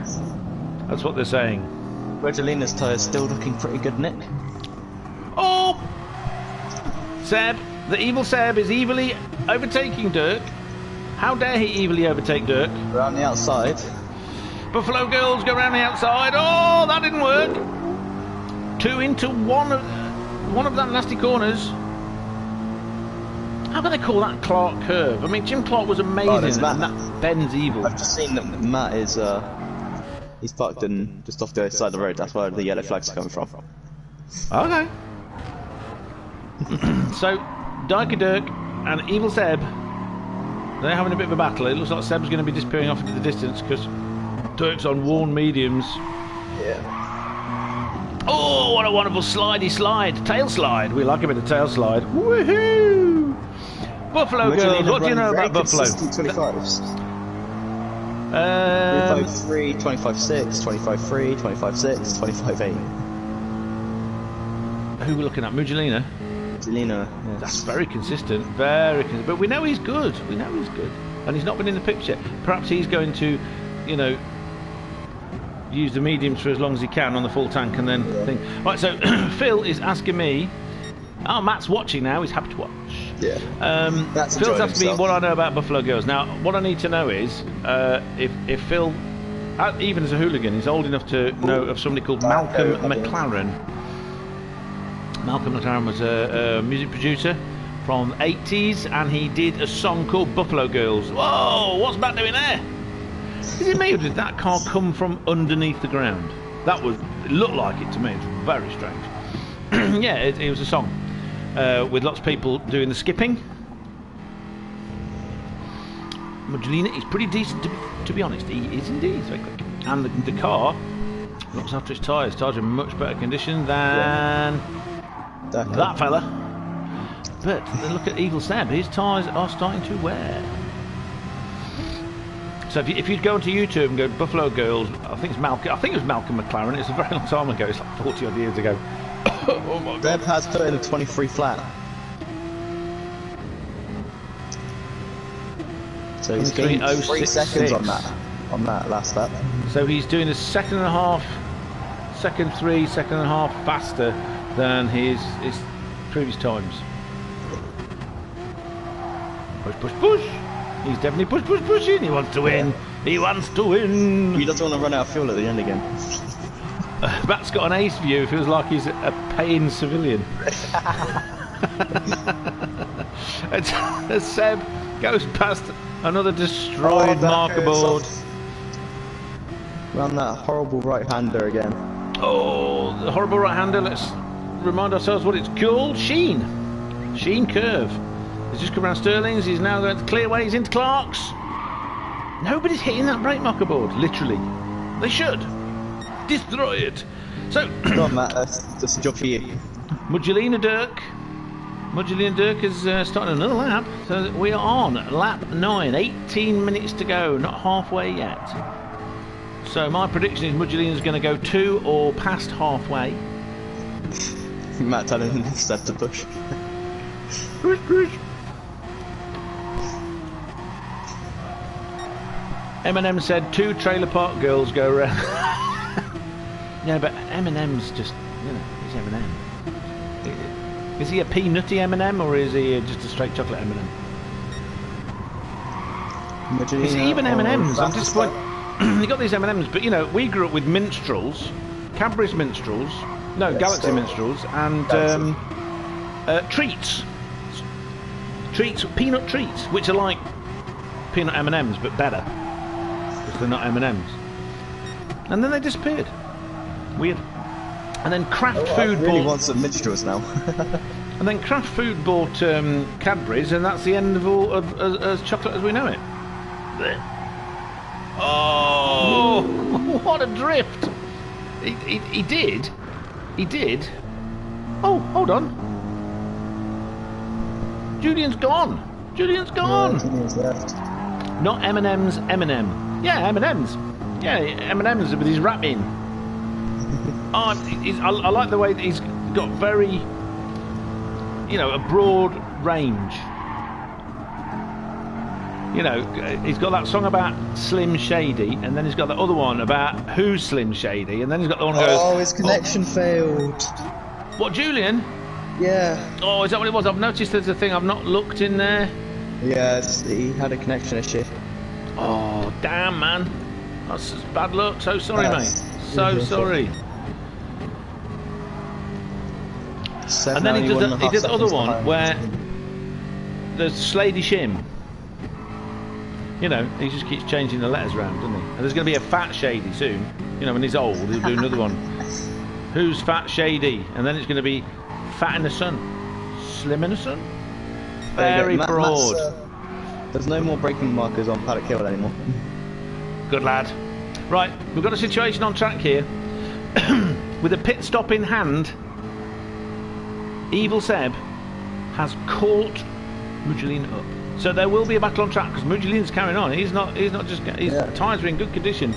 That's what they're saying. Regelina's tyres still looking pretty good, Nick. Oh, Seb. The evil Seb is evilly overtaking Dirk. How dare he evilly overtake Dirk? Around the outside. Buffalo Girls go around the outside. Oh, that didn't work. 2 into one of that nasty corners. How can they call that Clark Curve? I mean, Jim Clark was amazing. And that Ben's evil. I've just seen that Matt is he's parked in just off the other side of the road. That's where the yellow flags are coming from. Okay. So, Dyker Dirk and Evil Seb, they're having a bit of a battle. It looks like Seb's going to be disappearing off into the distance because Dirk's on worn mediums. Yeah. Oh, what a wonderful slidey slide. Tail slide. We like a bit of tail slide. Woohoo! Buffalo Girls, what do you know about Buffalo? 25s. 25.3, 25.6, 25.3, 25.6, 25.8. Who are we looking at? Mugelina? Yes. That's very consistent, very consistent. But we know he's good. And he's not been in the pits yet. Perhaps he's going to, you know, use the mediums for as long as he can on the full tank and then think. Right, so Phil is asking me. Oh, Matt's watching now. He's happy to watch. Yeah. Phil's asking me what I know about Buffalo Girls. Now, what I need to know is if Phil, even as a hooligan, is old enough to know of somebody called Malcolm McLaren. Malcolm McLaren was a music producer from the 80s, and he did a song called Buffalo Girls. Whoa, what's Matt doing there? Is it me, or did that car come from underneath the ground? It looked like it to me. It's very strange. Yeah, it was a song with lots of people doing the skipping. Mugelina is pretty decent, to be honest. He is indeed. Very quick. And the car looks after its tyres. Tyres are in much better condition than that fella. But look at Evil Seb. His tyres are starting to wear. So if you'd go onto YouTube and go Buffalo Girls, I think it was Malcolm McLaren. It's a very long time ago. It's like 40 odd years ago. Oh my God. Seb has put in a 23 flat. So he's gained 3 seconds on that last lap. So he's doing a second and a half second 3, second and a half faster than his previous times. Push, push, push. He's definitely pushing. He wants to win. He wants to win. He doesn't want to run out of fuel at the end again. Matt's got an ace view. It feels like he's a paying civilian. As Seb goes past another destroyed marker board. Run that horrible right-hander again. Oh, the horrible right-hander. Let's remind ourselves what it's called. Sheen curve. He's just come around Stirling's. He's now going to clear ways into Clark's. Nobody's hitting that brake marker board, literally. They should. Destroy it. So, come on, Matt, that's a job for you. Mudgelina Dirk is starting another lap. So we are on lap 9. 18 minutes to go. Not halfway yet. So my prediction is Mudgelina's going to go 2 or past halfway. Matt telling him Seb to push. Push, push. Eminem said 2 trailer park girls go around. Yeah, but Eminem's just, he's Eminem. Is he a peanutty Eminem or is he just a straight chocolate Eminem? Is he even M&M's? I'm disappointed. You got these M&M's, but we grew up with minstrels, Cadbury's minstrels, no, yes, Galaxy minstrels, and treats, peanut treats, which are like peanut M&M's but better. They're not M&M's, and then they disappeared. Weird. And then Kraft Food really want some minstrels now. And then Kraft Food bought Cadbury's, and that's the end of all as chocolate as we know it. Blech. Oh, what a drift! He did. Oh, hold on. Julian's gone. Julian's left. Not M&M's, Eminem. Yeah, M&M's. Yeah, M&M's with his rapping. I like the way that he's got very, a broad range. He's got that song about Slim Shady, and then he's got the other one about who's Slim Shady, and then he's got the one that goes... Oh, his connection failed. What, Julian? Yeah. Oh, is that what it was? I've noticed there's a thing. I've not looked in there. Yeah, he had a connection issue. Oh, damn, man. That's bad luck. So sorry, mate. So sorry. And then he did the other one where there's Slady Shim. He just keeps changing the letters around, doesn't he? And there's going to be a Fat Shady soon. When he's old, he'll do another one. Who's Fat Shady? And then it's going to be Fat in the Sun. Slim in the Sun? Very broad. There's no more braking markers on Paddock Hill anymore. Good lad. Right, we've got a situation on track here. With a pit stop in hand, Evil Seb has caught Mudgelina up. So there will be a battle on track because Mudgelina's carrying on. He's not just... His tyres are in good condition.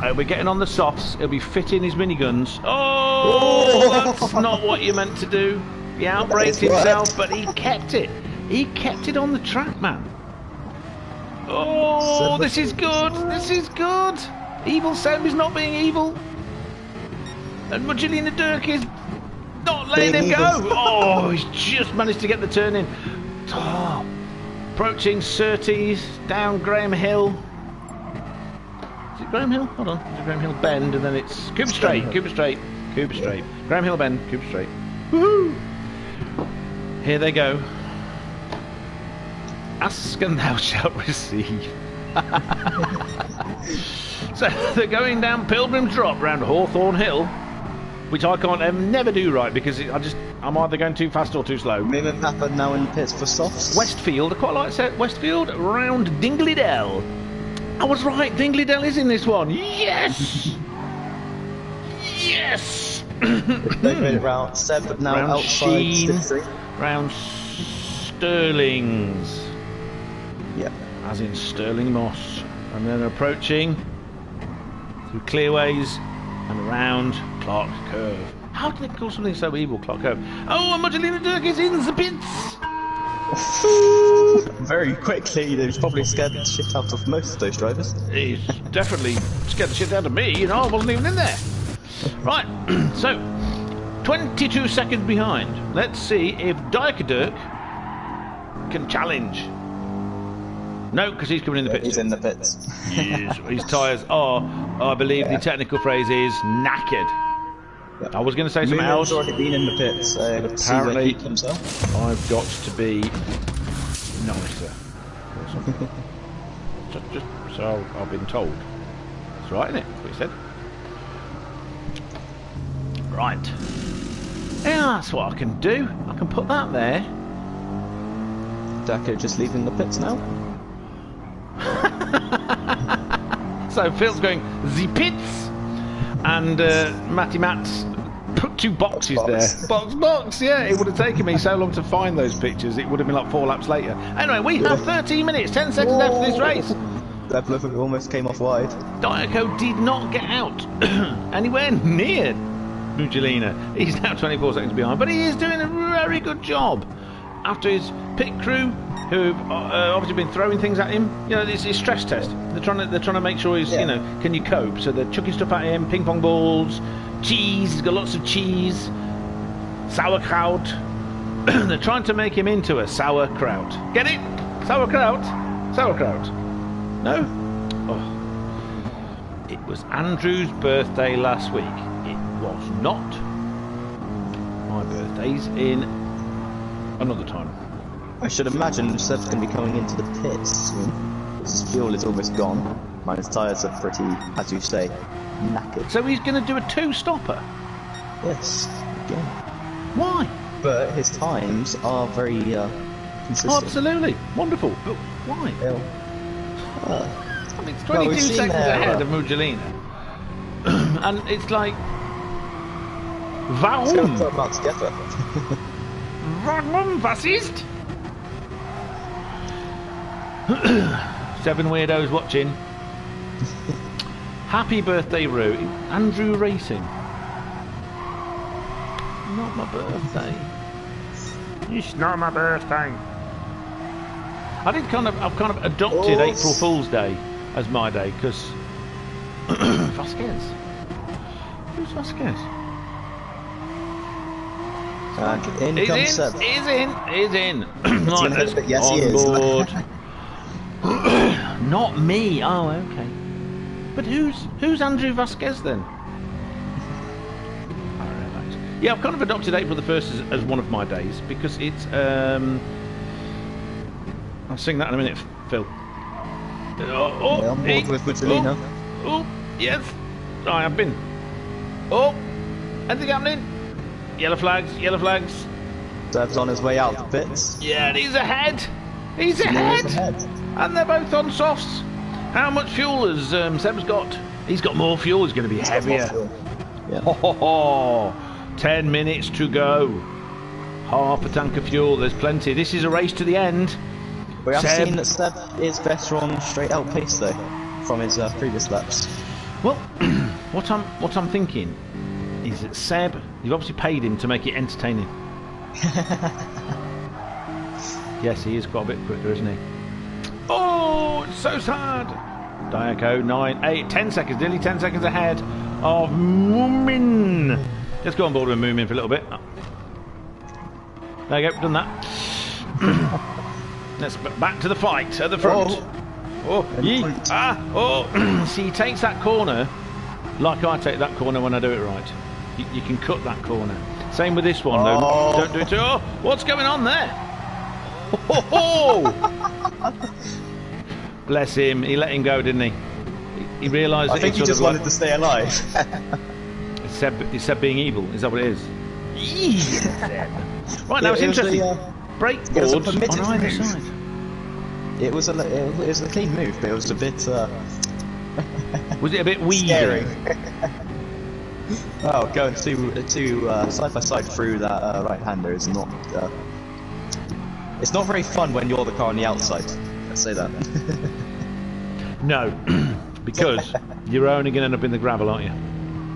We're getting on the softs. He'll be fitting his miniguns. Oh, that's not what you meant to do. He outbraked himself, but he kept it. He kept it on the track, man. Oh, this is good. This is good. Evil Seb is not being evil. And Mudgelina Dirk is not letting him go. Oh, he's just managed to get the turn in. Oh, approaching Surtees, down Graham Hill. Is it Graham Hill? Hold on. Is it Graham Hill Bend? And then it's Cooper Straight. Graham Hill Bend, Cooper Straight. Woohoo! Here they go. Ask and thou shalt receive. So they're going down Pilgrim's Drop round Hawthorne Hill, which I can't never do right because I'm either going too fast or too slow. Mim and Papa now in the pits for softs. Westfield, I quite like set Westfield round Dingley Dell. I was right, Dingley Dell is in this one. Yes! Yes! They've made it round Seb now round outside Sheen, round Stirling's. Yep. As in Stirling Moss. And then approaching through clearways and around Clark Curve. How did they call something so evil, Clark Curve? Oh, and Mudgelina Dirk is in the pits! Very quickly, they've probably scared the shit out of most of those drivers. He's definitely scared the shit out of me, I wasn't even in there. Right, so 22 seconds behind. Let's see if Dirk can challenge. No, because he's coming in the pits. He's in the pits. His tyres are, I believe the technical phrase is, knackered. Yep. I was going to say something Moonman's else. already been in the pits, so let's see where Apparently, he comes up. I've got to be nicer. So I've been told. That's right, isn't it? That's what he said. Right. Yeah, that's what I can do. I can put that there. Daco just leaving the pits now. So Phil's going the pits, and Matty Matt's put 2 boxes there. Box, yeah. It would have taken me so long to find those pictures. It would have been like 4 laps later. Anyway, we have 13 minutes, 10 seconds left of this race. That almost came off wide. Diaco did not get out anywhere near Mugilina. He's now 24 seconds behind, but he is doing a very good job. After his pit crew, who've obviously been throwing things at him, you know, it's his stress test. They're trying to make sure he's, you know, can you cope? So they're chucking stuff at him, ping pong balls, cheese. He's got lots of cheese, sauerkraut. They're trying to make him into a sauerkraut. Get it? Sauerkraut. No? Oh. It was Andrew's birthday last week. It was not. My birthday's in another time. I should imagine Seb's going to be coming into the pits soon. His fuel is almost gone. His tyres are pretty, as you say, knackered. So he's going to do a 2-stopper? Yes, again. Why? But his times are very consistent. Oh, absolutely. Wonderful. But why? Yeah. I mean, it's 22 seconds ahead of Mugilina. And it's like... Let's go Warum? put them out together. Warum? Was ist? 7 weirdos watching. Happy birthday, Roo. Andrew Racing. Not my birthday. It's not my birthday. I've kind of adopted April Fool's Day as my day because Vasquez. Who's Vasquez? In comes Seb. He's in. Right, yes, he is. Board. Not me. Oh, okay. But who's Andrew Vasquez then? Yeah, I've kind of adopted April the 1st as one of my days because it's. I'll sing that in a minute, Phil. I'm bored with Mugilina. Oh, yes. I have been. Oh, anything happening? Yellow flags. Seb's on his way out the pits. Yeah, and he's ahead. He's ahead. And they're both on softs. How much fuel has Seb's got? He's got more fuel. He's going to be heavier. Yeah. 10 minutes to go. Half a tank of fuel. There's plenty. This is a race to the end. We have seen that Seb is better on straight out pace though, from his previous laps. Well, what I'm thinking is that Seb, you've obviously paid him to make it entertaining. Yes, he is quite a bit quicker, isn't he? Oh, it's so sad. Diaco, 9, 8, 10 seconds, nearly 10 seconds ahead of Moomin. Let's go on board with Moomin for a little bit. There you go, done that. Let's back to the fight at the front. See, he takes that corner like I take that corner when I do it right. You can cut that corner. Same with this one, though. Don't do it too. Oh, what's going on there? Bless him. He let him go, didn't he? He realised that I think he just wanted to stay alive. It's Seb being evil. Is that what it is? Right, now it's interesting. Break boards on either side. It was a clean move, but it was a bit. Was it a bit weedy? Scary. Oh, going to side by side through that right-hander is not. It's not very fun when you're the car on the outside. Let's say that. No, because you're only going to end up in the gravel, aren't you?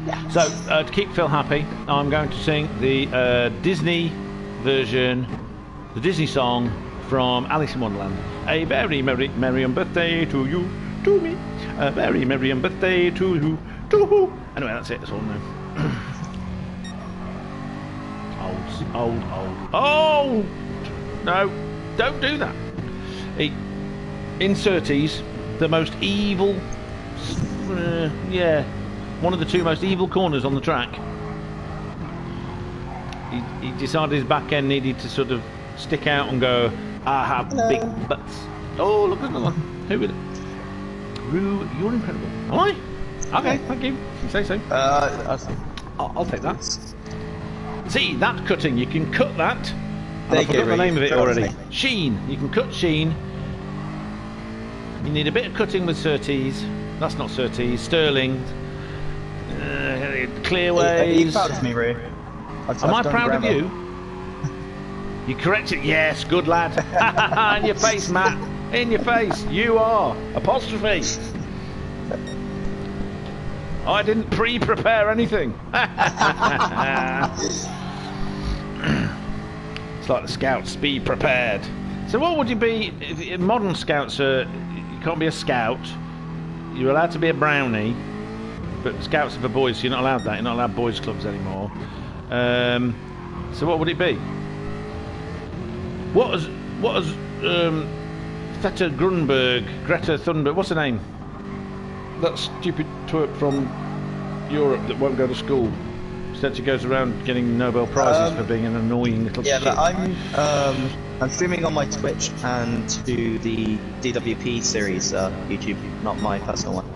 Yeah. So to keep Phil happy, I'm going to sing the Disney version, the Disney song from Alice in Wonderland. A very merry birthday to you, to me. A very merry birthday to you, to who. Anyway, that's it. That's all I know. Old. No, don't do that. In Surtees, the most evil, one of the two most evil corners on the track. He decided his back end needed to sort of stick out and go, I have big butts. Oh, look, there's another one. Who is it? Rue, you're incredible. Am I? Okay, thank you. You say so. I'll take that. See, that cutting, you can cut that. I forgot the name of it already. Sheen. You can cut sheen. You need a bit of cutting with Surtees. That's not Surtees. Sterling. Clearways. Are you proud of me, Roo? Am I proud of you? You corrected. Yes, good lad. In your face, Matt. In your face. You are. Apostrophe. I didn't pre-prepare anything. It's like the Scouts, be prepared. So what would you be if modern Scouts are... You can't be a Scout. You're allowed to be a brownie. But Scouts are for boys, so you're not allowed that. You're not allowed boys' clubs anymore. So what would it be? What has Greta Thunberg, what's her name? That stupid twerp from Europe that won't go to school. Instead she goes around getting Nobel Prizes for being an annoying little shit. I'm streaming on my Twitch and to the DWP series YouTube, not my personal one.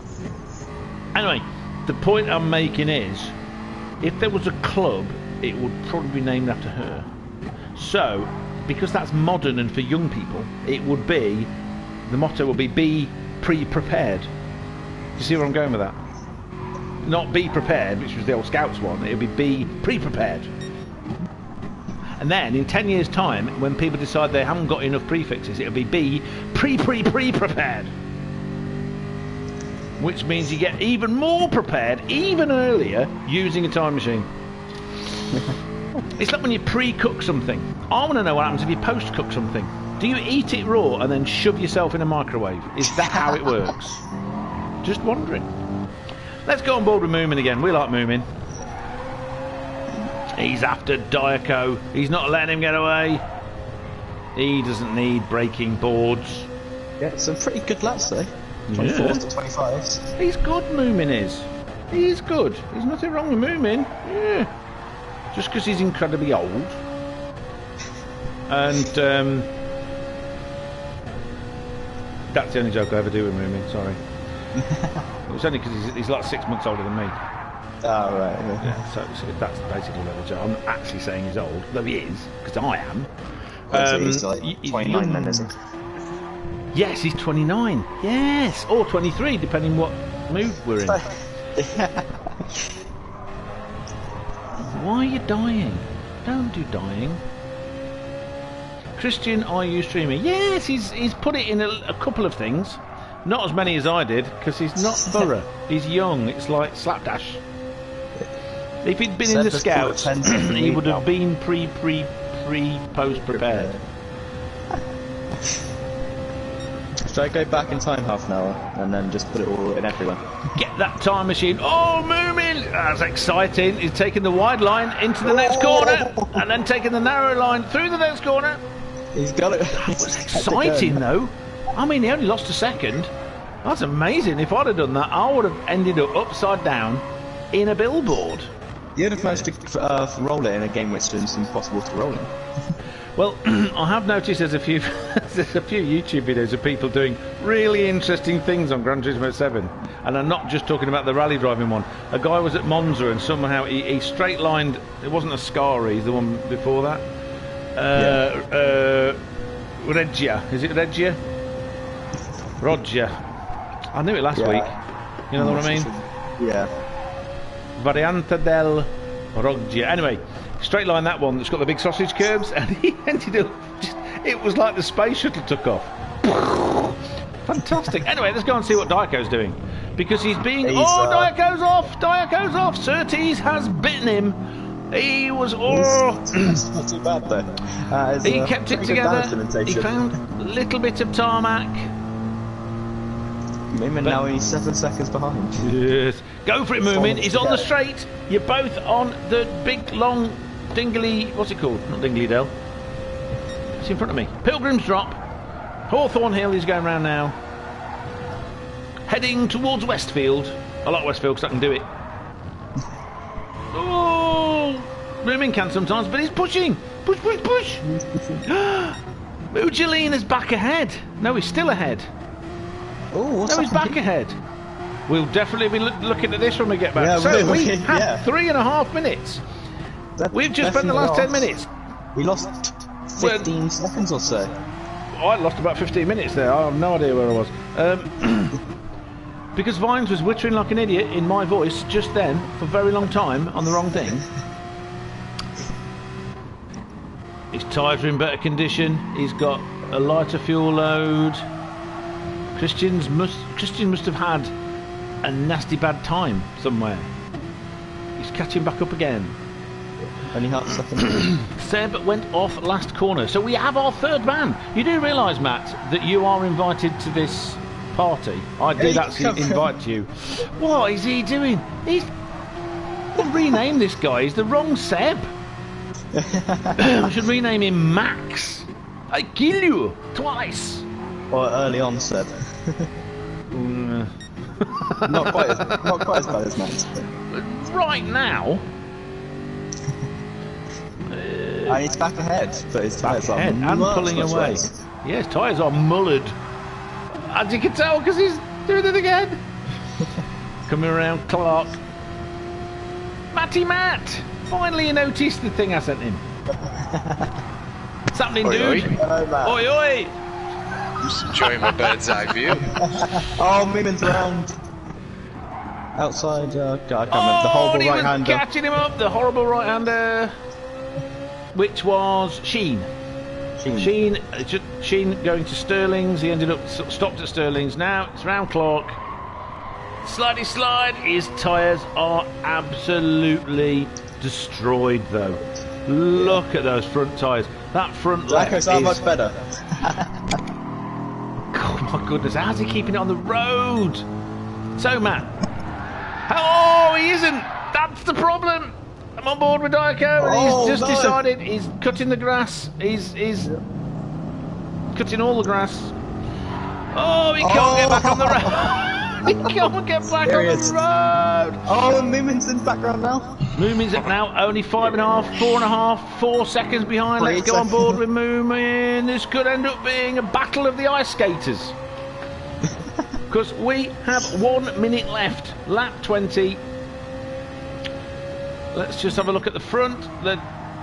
Anyway, the point I'm making is, if there was a club, it would probably be named after her. So, because that's modern and for young people, it would be, the motto would be pre-prepared. You see where I'm going with that? Not be prepared, which was the old Scouts one, it would be pre-prepared. And then, in 10 years' time, when people decide they haven't got enough prefixes, it'll be pre-prepared. Which means you get even more prepared, even earlier, using a time machine. It's like when you pre-cook something. I want to know what happens if you post-cook something. Do you eat it raw and then shove yourself in a microwave? Is that how it works? Just wondering. Let's go on board with Moomin again. We like Moomin. He's after Diaco. He's not letting him get away. He doesn't need breaking boards. Yeah, some pretty good laps though. 24s to 25s. He's good, Moomin is. He's good. There's nothing wrong with Moomin. Yeah. Just because he's incredibly old. And that's the only joke I ever do with Moomin, sorry. It's only because he's like 6 months older than me. Oh, right. Yeah, so that's basically the joke. I'm not actually saying he's old, though he is, because I am. So he's like 29 then, isn't he? Yes, he's 29. Yes, or 23, depending what mood we're in. Why are you dying? Don't do dying. Christian, are you streaming? Yes, he's put it in a couple of things. Not as many as I did, because he's not thorough. He's young. It's like slapdash. If he'd been in the Scouts, he would have been post prepared. Should I go back in time half an hour and then just put it all in everyone? Get that time machine. Oh, Moomin! That's exciting. He's taking the wide line into the next corner and then taking the narrow line through the next corner. He's got it. That was exciting, though. I mean, he only lost a second. That's amazing. If I'd have done that, I would have ended up upside down in a billboard. You'd have managed to roll it in a game which is impossible to roll in. Well, I have noticed there's a few YouTube videos of people doing really interesting things on Gran Turismo 7, and I'm not just talking about the rally driving one. A guy was at Monza and somehow he straight lined. It wasn't a Ascari, the one before that. Regia, is it Regia? Roger. I knew it last week. You know what I mean? Yeah. Variante del Roggia. Anyway, straight line that one that's got the big sausage curbs, and he ended up it was like the space shuttle took off. Fantastic. Anyway, let's go and see what Diaco's doing, because he's being Diaco's off. Surtees has bitten him. He was It's not too bad though. He kept it together. He found a little bit of tarmac. Moomin now only 7 seconds behind. Yes. Go for it, Moomin. He's on the straight. You're both on the big, long, dingly... What's it called? Not Dingley Dell. It's in front of me. Pilgrim's Drop. Hawthorne Hill is going round now. Heading towards Westfield. I like Westfield because I can do it. Oh! Moomin can sometimes, but he's pushing. Push, push, push. Mugelina's back ahead. No, he's still ahead. Oh, what's he's back ahead. We'll definitely be looking at this when we get back. Yeah, so we have 3.5 minutes. We've just spent the last 10 minutes. We lost 15 seconds or so. I lost about 15 minutes there. I have no idea where I was. Because Vines was wittering like an idiot in my voice just then for a very long time on the wrong thing. His tyres are in better condition. He's got a lighter fuel load. Christian must have had a nasty bad time somewhere. He's catching back up again. Only half a second. Seb went off last corner, so we have our third man. You do realise, Matt, that you are invited to this party. I did actually invite you. What is he doing? He's rename this guy. He's the wrong Seb. I should rename him Max. I kill you twice. Or early on, Seb. not quite as bad as Max. Right now. And he's back ahead, but his tyres are and pulling away. Worse. Yes, tyres are mullered. As you can tell, because he's doing it again. Coming around Clark. Matty Matt! Finally you noticed the thing I sent him. What's happening, dude? Oi. Hello, Matt. Oi, oi! Just enjoying my bird's eye view. Oh, Moomin's around. Outside, God, I can't remember. The horrible he was right-hander. catching him up, the horrible right-hander. Which was Sheen. Sheen going to Sterling's. He ended up stopped at Sterling's. Now it's round Clark. Slidey slide. His tyres are absolutely destroyed, though. Look at those front tyres. That front left is so much better. Oh my goodness! How's he keeping it on the road? So, Matt. Oh, he isn't. That's the problem. I'm on board with Diaco, and he's just decided he's cutting the grass. He's cutting all the grass. Oh, he can't get back on the road. He can't get back on the road. Oh, Moomin's in the background now. Moomin's at now only 4 seconds behind. Let's go on board with Moomin. This could end up being a battle of the ice skaters. Because we have 1 minute left. Lap 20. Let's just have a look at the front.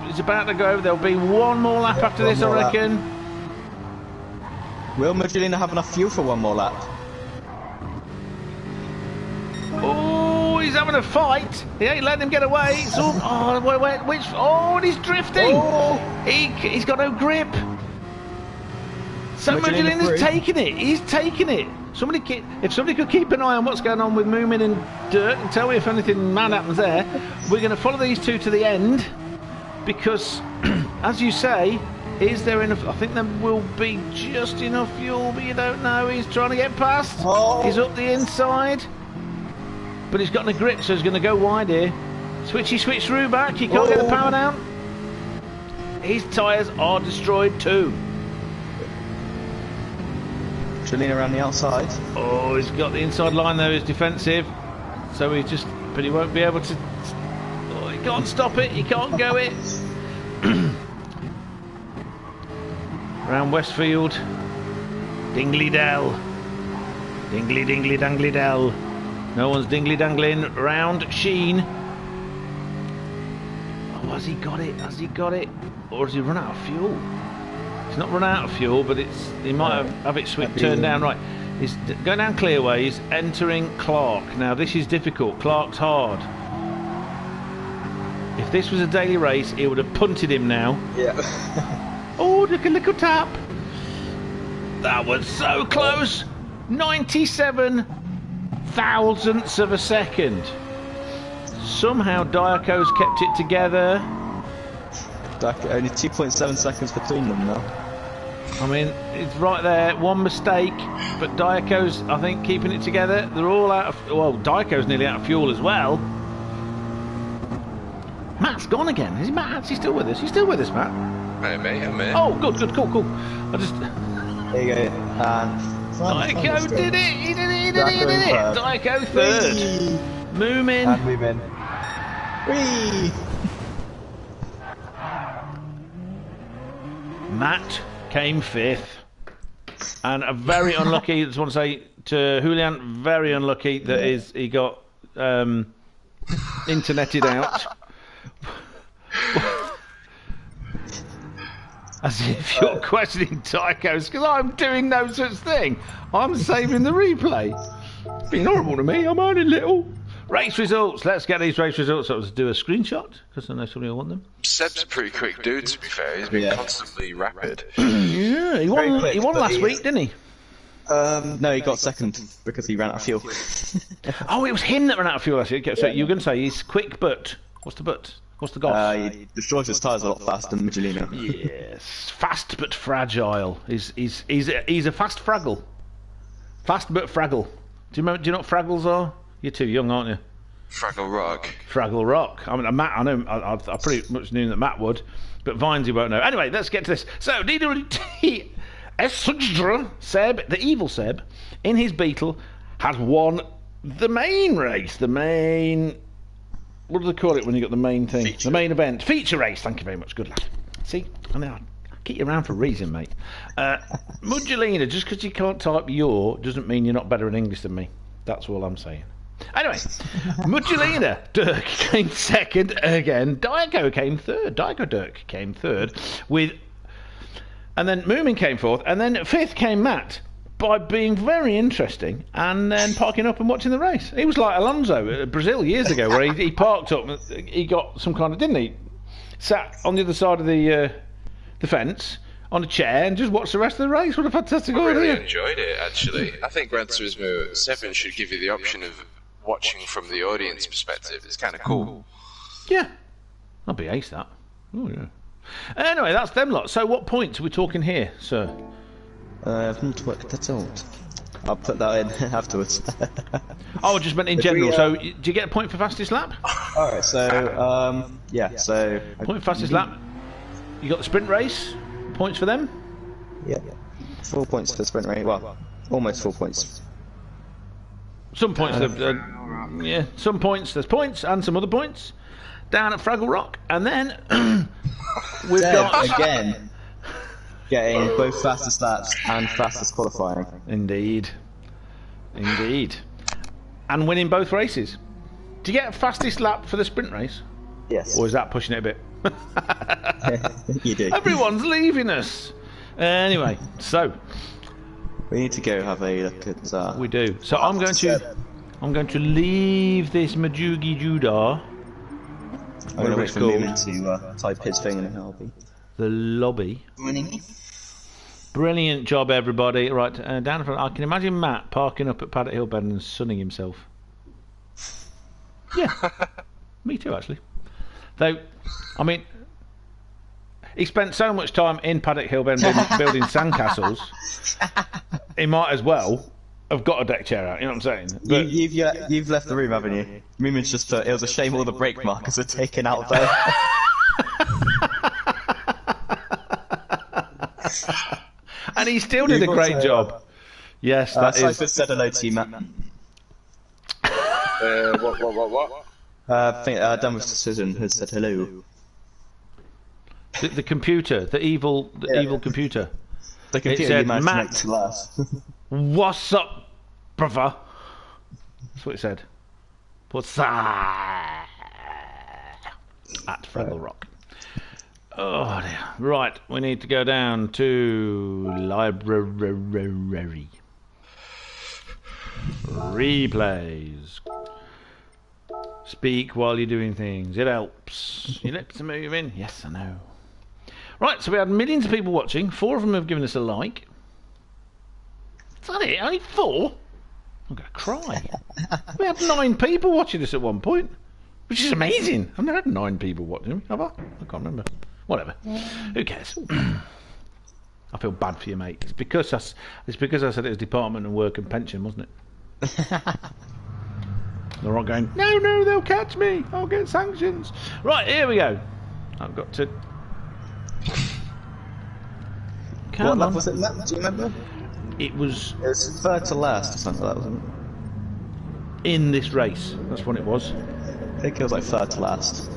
It's about to go. There'll be one more lap after this, I reckon. Will Mugelina have enough fuel for one more lap? Oh, he's having a fight. He ain't letting him get away. It's all, and he's drifting. Oh. He's got no grip. So Mugelina's taking it. He's taking it. If somebody could keep an eye on what's going on with Moomin and Dirt and tell me if anything mad happens there, we're going to follow these two to the end because, as you say, is there enough? I think there will be just enough fuel, but you don't know. He's trying to get past. Oh. He's up the inside, but he's got no grip, so he's going to go wide here. Switch through back. He can't get the power down. His tyres are destroyed too. Mugelina around the outside. Oh, he's got the inside line there. He's defensive, so but he won't be able to. Oh, he can't stop it. He can't go it. Round Westfield. Dingley Dell. Dingly dangly Dell. No one's dingly dangling. Round Sheen. Oh, has he got it? Has he got it? Or has he run out of fuel? He's not run out of fuel, but he might have it turned down right. He's going down Clearways, entering Clark. Now this is difficult. Clark's hard. If this was a daily race, he would have punted him now. Yeah. Oh, look, a little tap. That was so close. 97 thousandths of a second. Somehow Diaco's kept it together. Only 2.7 seconds between them now. I mean, it's right there. One mistake, but Diaco's, I think, keeping it together. They're all out of... Well, Diaco's nearly out of fuel as well. Matt's gone again. Is Matt actually still with us? He's still with us, Matt? Hey, mate, I'm here. Oh, good, cool. I just... There you go. Diaco did it! He did it! Diaco third. Moomin. And Moomin. Whee! Matt came fifth. And a very unlucky, I just want to say to Julian, very unlucky that he got interneted out. As if you're questioning Tychos, because I'm doing no such thing. I'm saving the replay. It's been horrible to me. I'm only little. Race results. Let's get these race results. Let's do a screenshot, because I know somebody will want them. Seb's a pretty quick dude, to be fair. He's been constantly rapid. Yeah, he won last week, didn't he? No, he got second because he ran out of fuel. Oh, it was him that ran out of fuel last week. So you were going to say he's quick, but what's the but? What's the goss? He destroys his tyres a lot faster than Magellino. Yes, fast but fragile. He's a fast Fraggle. Fast but Fraggle. Do you know what Fraggles are? You're too young, aren't you? Fraggle Rock. Fraggle Rock. I mean, Matt, I know, I pretty much knew that Matt would, but Vinesy won't know. Anyway, let's get to this. So, DWP, Seb, the evil Seb, in his Beetle, has won the main race. The main... What do they call it when you got the main thing? Feature. The main event. Feature race. Thank you very much. Good lad. See? I keep you around for a reason, mate. Mudgelina, just because you can't type your doesn't mean you're not better at English than me. That's all I'm saying. Anyway, Mudgelina, Dirk came second again. Diaco came third. Diaco Dirk came third. And then Moomin came fourth. And then fifth came Matt, by being very interesting and then parking up and watching the race. He was like Alonso at Brazil years ago, where he parked up, he got some kind of, didn't he? Sat on the other side of the fence on a chair and just watched the rest of the race. What a fantastic idea. I really enjoyed it, actually. I think Gran Turismo 7 should give you the option of watching from the audience perspective. It's kind of cool. Yeah. I'll be ace that. Oh, yeah. Anyway, that's them lot. So what points are we talking here, sir? I've not worked that out. I'll put that in afterwards. Oh, I just meant in general. So, do you get a point for fastest lap? Alright, so, yeah, so... Point for fastest lap. You got the sprint race. Points for them? Yeah. 4 points for the sprint race. Well, almost 4 points. Some points, yeah, some points. There's points and some other points down at Fraggle Rock. And then we've got... Again. Getting both fastest laps and fastest qualifying. Indeed. And winning both races. Do you get fastest lap for the sprint race? Yes. Or is that pushing it a bit? You do. Everyone's leaving us. Anyway, so we need to go have a look at. We do. So I'm going to leave this Majugi Judar. I'm going to wait for Moomin to type his thing in the lobby. The lobby. Brilliant job, everybody. Right, down in front. I can imagine Matt parking up at Paddock Hill Bend and sunning himself. Yeah, me too, actually. Though, I mean, he spent so much time in Paddock Hill Bend building sandcastles, he might as well have got a deck chair out, you know what I'm saying? But you've left the room, haven't you? Moomin's just put, it was a shame all the brake markers are taken out there. And he still did a great job. Yes, that is. Cypher said hello to you, Matt. What? I think Dan with Decision has said hello. The computer, the evil computer. The computer said, you managed Matt, to make to last. What's up, brother? That's what it said. What's up? At Fraggle Rock. Oh dear. Right, we need to go down to library. Replays. Speak while you're doing things. It helps. Your lips are moving. Yes, I know. Right, so we had millions of people watching. 4 of them have given us a like. Is that it? Only 4? I'm going to cry. We had 9 people watching us at one point, which is amazing. I've never had 9 people watching me, have I? I can't remember. Whatever. Who cares? I feel bad for you, mate. It's because I said it was Department of Work and Pension, wasn't it? They're all going, no, they'll catch me. I'll get sanctions. Right, here we go. I've got to... What lap was it, Matt? Do you remember? It was third to last or something like that, wasn't it? in this race. That's what it was. I think it was like third to last.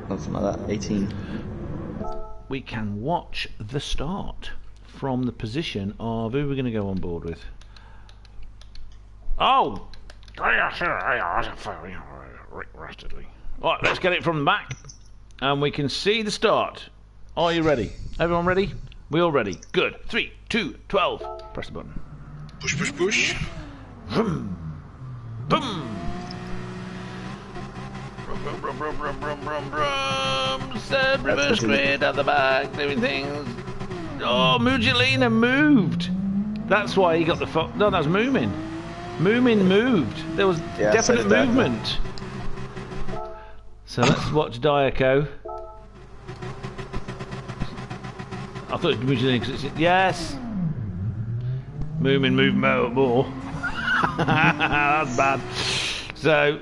Something like that, 18. We can watch the start from the position of who we're going to go on board with. Oh! Right, let's get it from the back. And we can see the start. Are you ready? Everyone ready? We all ready? Good. 3, 2, 12. Press the button. Push, push, push. Vroom. Boom. Rum. Third reverse grid at the back, doing things. Oh, Mugilina moved. That's why he got the no, that was Moomin. Moomin moved. There was definite movement. So let's watch Diaco. I thought it was Mugilina because it's... Yes! Moomin moved more. That's bad. So...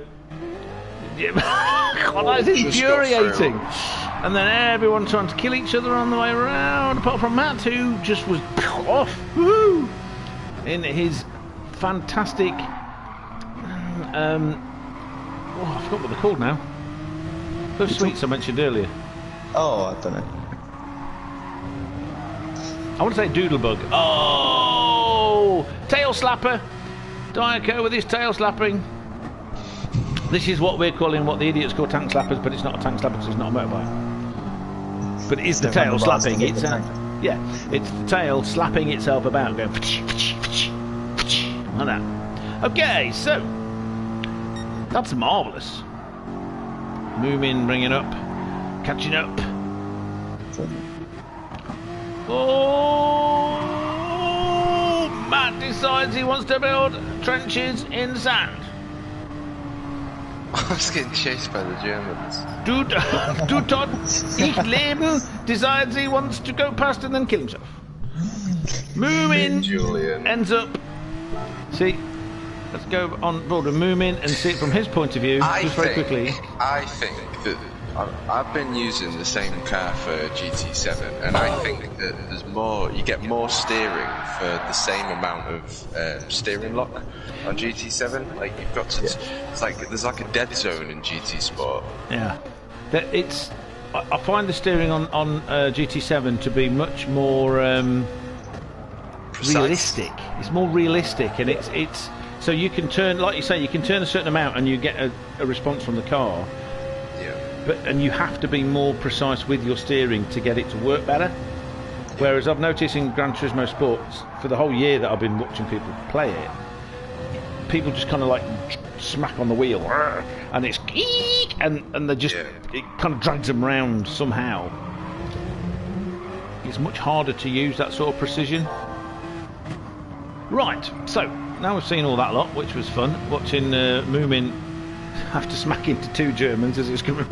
God, that's infuriating. And then everyone trying to kill each other on the way around, apart from Matt, who just was off. Woo! In his fantastic... I forgot what they're called now. Those sweets I mentioned earlier. Oh, I don't know. I want to say Doodlebug. Oh! Tail slapper! Diaco with his tail slapping. This is what we're calling what the idiots call tank slappers, but it's not a tank slapper because it's not a motorbike. But it is the tail slapping. It's it's the tail slapping itself about, going like that. Okay, so that's marvellous. Moving, bringing up, catching up. Oh! Matt decides he wants to build trenches in sand. I was getting chased by the Germans. Dutot Ich Leben decides he wants to go past and then kill himself. Moomin ends up. See, let's go on board with Moomin and see it from his point of view, just very quickly. I think that I've been using the same car for GT7, and I think that there's more. You get more steering for the same amount of steering lock on GT7. Like you've got to. It's like there's like a dead zone in GT Sport. Yeah, I find the steering on GT7 to be much more realistic. It's more realistic, and it's so you can turn, like you say, you can turn a certain amount, and you get a response from the car. And you have to be more precise with your steering to get it to work better. Whereas I've noticed in Gran Turismo Sports, for the whole year that I've been watching people play it, people just kind of like smack on the wheel, and it's and they just it kind of drags them around somehow. It's much harder to use that sort of precision. Right, so now we've seen all that lot, which was fun. Watching Moomin have to smack into two Germans as it's coming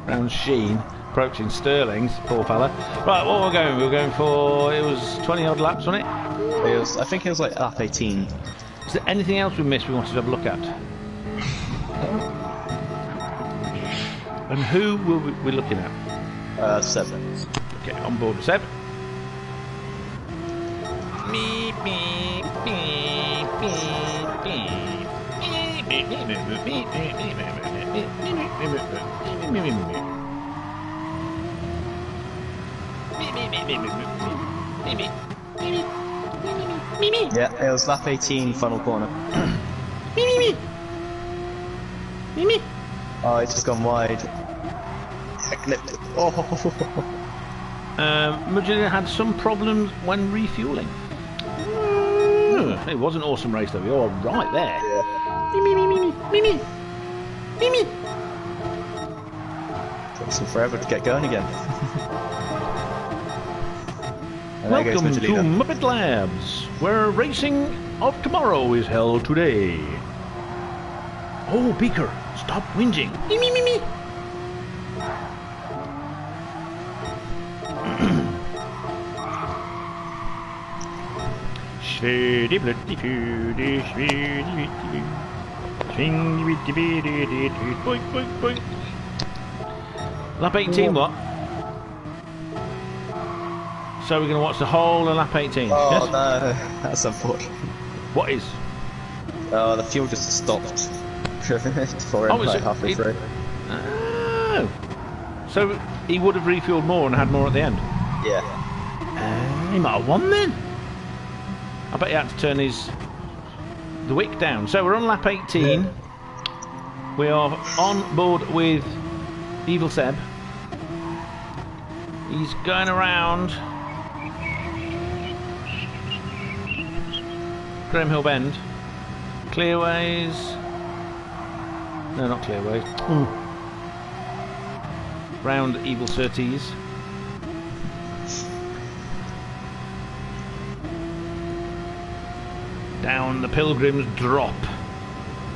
round Sheen, approaching Sterling's, poor fella. Right, what were we going? We were going for, it was 20 odd laps, wasn't it? I think it was like lap 18. Is there anything else we missed we wanted to have a look at? And who were we looking at? 7. Okay, on board with 7. Yeah, it was lap 18, final corner. Oh, it's just gone wide. I clipped it. Oh. Mugilina had some problems when refueling. It was an awesome race though. You're right there. Yeah. Takes them forever to get going again. Welcome to Muppet Labs, where racing of tomorrow is held today. Oh, Beaker, stop whinging. Lap 18, what? So we're going to watch the whole of lap 18. Oh yes? no, that's unfortunate. What is? The fuel just stopped for him like halfway through. Oh. So he would have refueled more and had more at the end? Yeah. He might have won then. I bet he had to turn the wick down. So we're on lap 18. Yeah. We are on board with Evil Seb. He's going around Paddock Hill Bend. Clearways. No, not clearways. Round Evil Surtees. Down the Pilgrim's Drop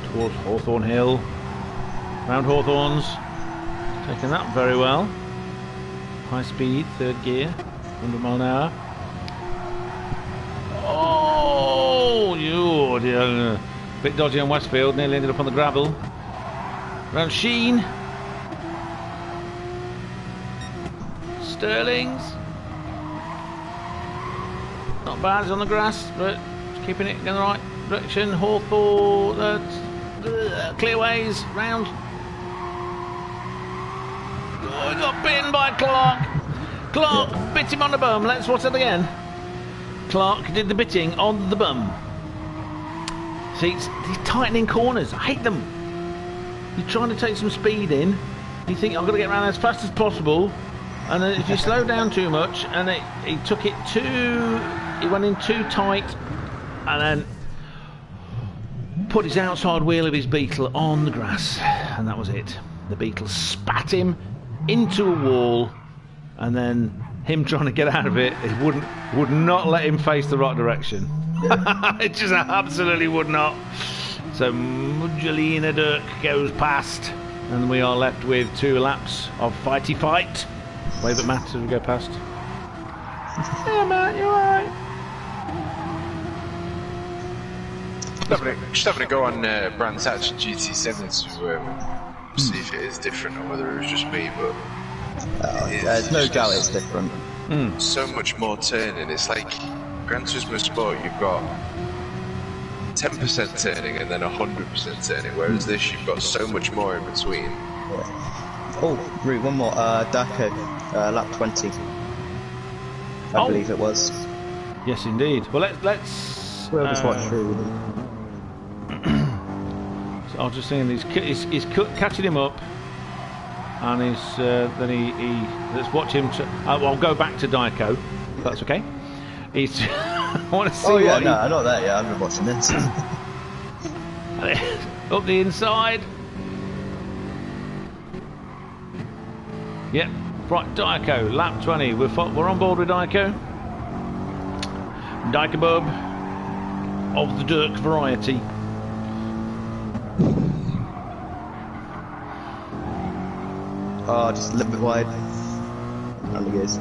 towards Hawthorne Hill. Round Hawthorns. Taking that very well. High speed, third gear, 100 mile an hour. Oh, you dear. Bit dodgy on Westfield, nearly ended up on the gravel. Round Sheen. Sterling's. Not bad, it's on the grass, but keeping it in the right direction. Hawthorne, Clearways, round. Oh, he got bitten by Clark. Clark bit him on the bum. Let's watch that again. Clark did the bitting on the bum. See, these tightening corners, I hate them. You're trying to take some speed in. You think, I've got to get around as fast as possible. And then if you slow down too much, and he took it too... He went in too tight, and then put his outside wheel of his Beetle on the grass. And that was it. The Beetle spat him into a wall, and then him trying to get out of it, would not let him face the right direction. It just absolutely would not. So Mugelina Dirk goes past, and we are left with 2 laps of fighty fight. Wave at Matt as we go past. Yeah, Matt, you alright? Just having a go on Brands Hatch and GT7 to see if it is different or whether it was just me, but there's no doubt it's different. So much more turning. It's like Gran Turismo Sport, you've got 10% turning and then 100% turning, whereas this you've got so much more in between. Yeah. Oh, Route, one more. Daco, lap 20. I believe it was. Yes, indeed. Well, let's. We'll just watch through. So I was just saying, he's catching him up, and he's then he let's watch him. I'll go back to Daiko. If that's okay. He's. I want to see. Oh yeah, what no, I'm not there yet. I've been watching this. Up the inside. Yep. Right, Daiko, lap 20. We're on board with Daiko. Daiko Bub of the Dirk variety. Oh, just a little bit wide. And he goes.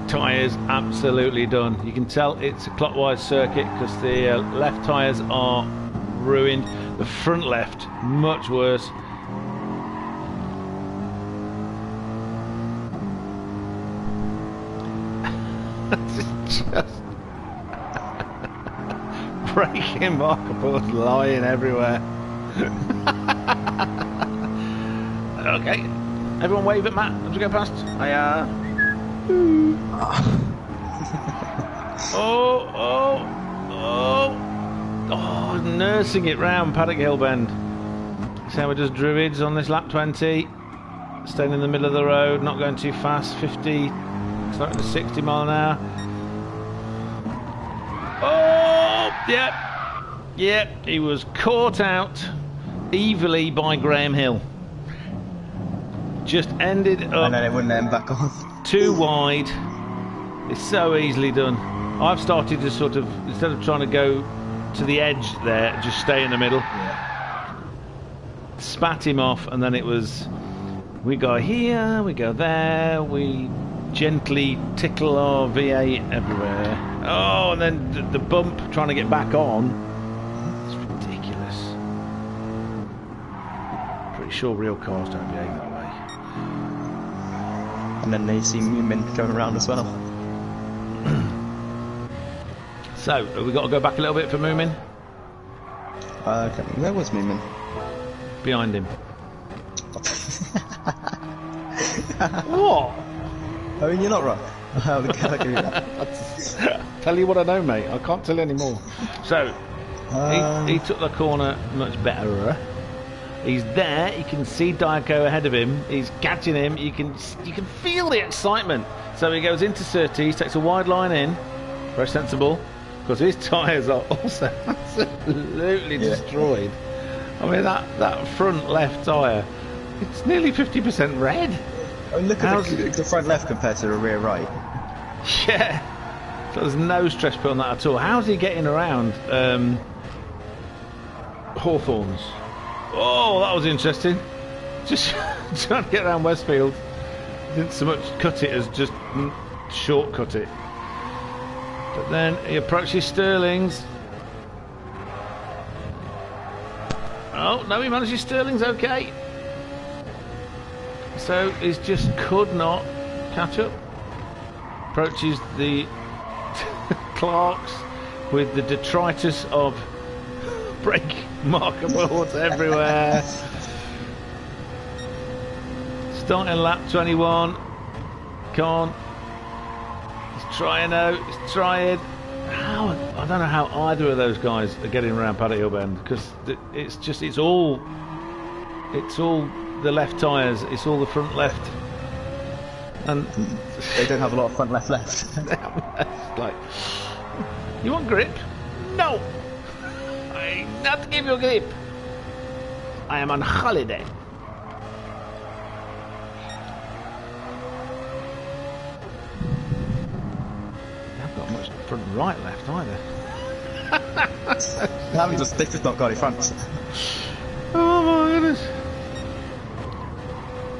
Tyres absolutely done. You can tell it's a clockwise circuit because the left tyres are ruined. The front left, much worse. Just breaking marker boards lying everywhere. Okay, everyone wave at Matt as we go past. Hiya. Oh, nursing it round Paddock Hill Bend. See how we just Druids on this lap 20. Staying in the middle of the road, not going too fast. 50, starting to 60 mile an hour. Oh, yep, he was caught out evilly by Graham Hill. Just ended up. And then it wouldn't end back on. Too wide. It's so easily done. I've started to sort of, instead of trying to go to the edge there, just stay in the middle. Yeah. Spat him off, and then it was, we go here, we go there, we gently tickle our V8 everywhere. Oh, and then the bump trying to get back on. It's ridiculous. Pretty sure real cars don't behave that way. And then they see Moomin going around as well. So, have we got to go back a little bit for Moomin? Okay, where was Moomin? Behind him. What? I mean, you're not wrong. I'll give you that. Tell you what I know, mate. I can't tell you anymore. So, he took the corner much better. He's there. You can see Diaco ahead of him. He's catching him. You can feel the excitement. So he goes into Surtees, takes a wide line in. Very sensible, because his tyres are also absolutely destroyed. I mean, that front left tyre, it's nearly 50% red. I mean, look at the front left compared to the rear right. Yeah. So there's no stress put on that at all. How's he getting around Hawthorns? Oh, that was interesting. Just trying to get around Westfield. Didn't so much cut it as just shortcut it. But then he approaches Sterling's. Oh, no, he manages Sterling's okay. So he just could not catch up. Approaches the Clarks with the detritus of brake marker boards everywhere. Starting lap 21. Can't. He's trying out. He's trying. How? I don't know how either of those guys are getting around Paddock Hill Bend, because it's all the left tyres. It's all the front left. And they don't have a lot of front left. It's like, you want grip? No, I not give you grip. I am on holiday. They haven't got much front and right left either. They've just not got any fronts. Oh my goodness.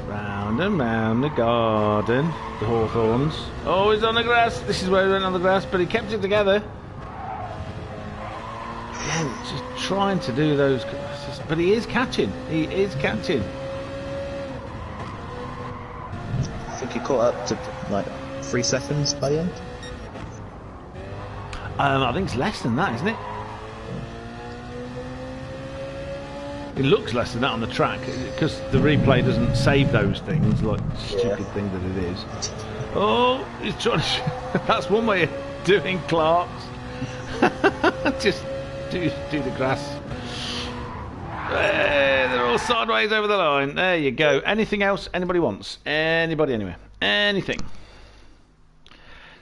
Round and round the garden, the Hawthorns. Oh, he's on the grass. This is where he went on the grass, but he kept it together. Yeah, just trying to do those, but he is catching. He is catching. I think he caught up to like 3 seconds by the end. I think it's less than that, isn't it? It looks less than that on the track, because the replay doesn't save those things, like stupid thing that it is. Oh, he's trying to that's one way of doing Clark's. Just do the grass. They're all sideways over the line. There you go. Anything else anybody wants? Anybody anywhere? Anything?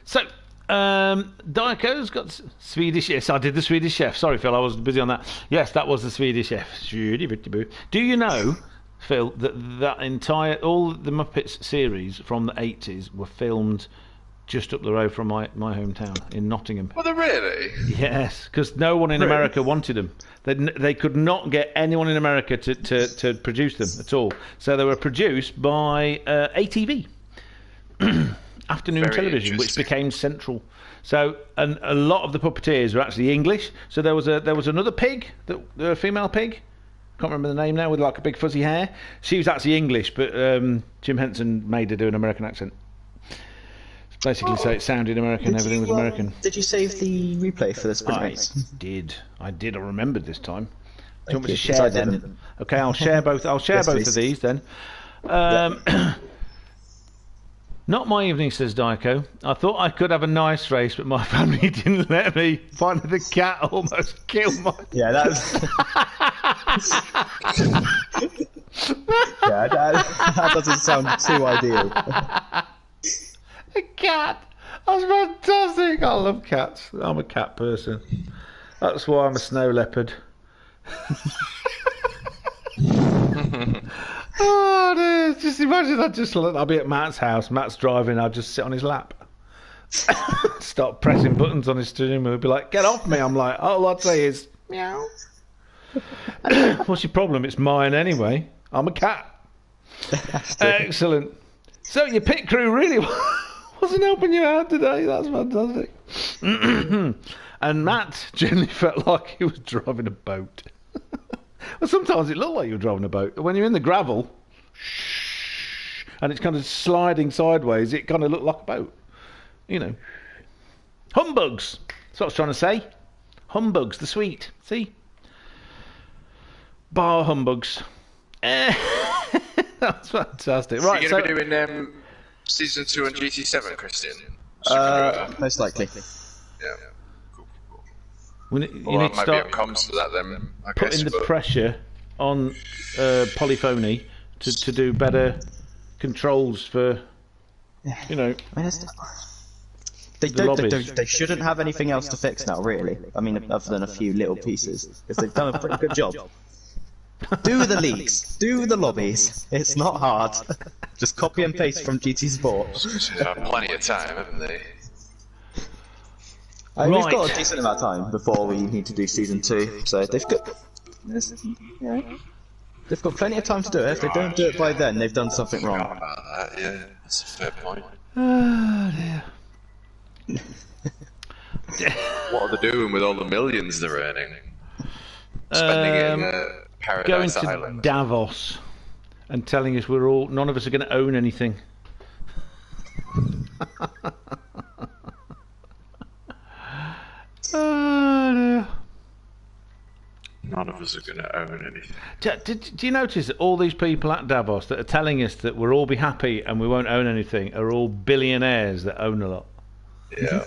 So, Diaco's got Swedish. Yes, I did the Swedish Chef. Sorry, Phil, I was busy on that. Yes, that was the Swedish Chef. Do you know, Phil, that entire all the Muppets series from the 80s were filmed just up the road from my hometown in Nottingham? Were they really? Yes, because no one in America wanted them. They could not get anyone in America to produce them at all. So they were produced by ATV. Afternoon Very television, which became Central. So, and a lot of the puppeteers were actually English. So there was another pig, a female pig. Can't remember the name now, with like a big fuzzy hair. She was actually English, but Jim Henson made her do an American accent. Basically, so it sounded American. Everything was American. Did you save the replay for the sprint I race? did. I remembered this time. Do you want me to Okay, share I them? didn't. Okay, I'll share both. I'll share Yes, both please. of these then. Not my evening, says Diaco. I thought I could have a nice race, but my family didn't let me. Finally, the cat almost killed my... Yeah, that was... yeah, that doesn't sound too ideal. A cat! That's fantastic! I love cats. I'm a cat person. That's why I'm a snow leopard. Oh dear, just imagine I'll be at Matt's house, Matt's driving, I'll just sit on his lap. Start pressing buttons on his steering wheel, he'll be like, get off me. I'm like, all I'd say is, meow. What's your problem? It's mine anyway. I'm a cat. Excellent. So your pit crew really Wasn't helping you out today. That's fantastic. And Matt generally felt like he was driving a boat. Well, sometimes it looked like you were driving a boat. When you're in the gravel, and it's kind of sliding sideways, it kind of looked like a boat. You know. Humbugs. That's what I was trying to say. Humbugs, the sweet. See? Bar humbugs. That's fantastic. Right, You're going to be doing Season 2 on GT7, Christian? Most likely. Yeah. You need to start be on comms for that then, I putting guess, the pressure on Polyphony to do better controls for, you know, they shouldn't have anything else to fix now, really. I mean, other than a few little pieces, because they've done a pretty good job. Do the leaks, do the lobbies. It's not hard. Just copy and paste from GT Sport. They've had plenty of time, haven't they? We've got a decent amount of time before we need to do Season 2, so they've got plenty of time to do it. If they don't do it by then, they've done something wrong. About that, yeah, that's a fair point. Oh dear. What are they doing with all the millions they're earning? Spending it in Paradise going to Island. Davos and telling us none of us are going to own anything. Oh dear. None of us are going to own anything. Do you notice that all these people at Davos that are telling us that we'll all be happy and we won't own anything are all billionaires that own a lot? Yeah.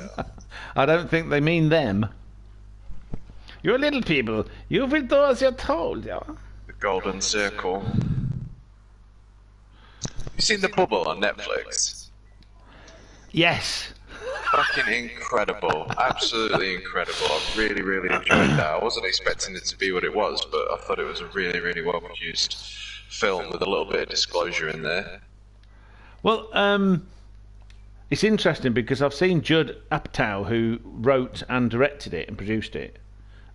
I don't think they mean them. You little people, you will do as you're told, yeah? The Golden Circle. You seen The Bubble on Netflix? Yes. Fucking incredible. Absolutely incredible. I really, really enjoyed that. I wasn't expecting it to be what it was, but I thought it was a really, really well produced film with a little bit of disclosure in there. Well, it's interesting because I've seen Judd Apatow, who wrote and directed it and produced it,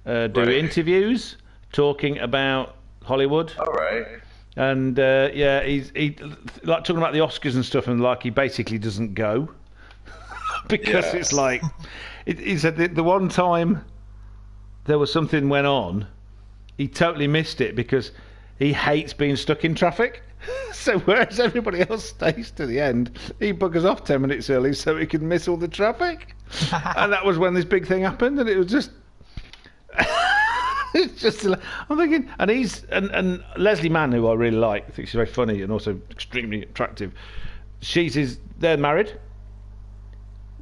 do interviews talking about Hollywood. All right. And he like talking about the Oscars and stuff, and like he basically doesn't go because it's like he said the one time there was something went on, he totally missed it because he hates being stuck in traffic. So whereas everybody else stays to the end, he buggers off 10 minutes early so he can miss all the traffic. And that was when this big thing happened, and it was just. It's just, I'm thinking, and Leslie Mann, who I really like, I think she's very funny and also extremely attractive. They're married,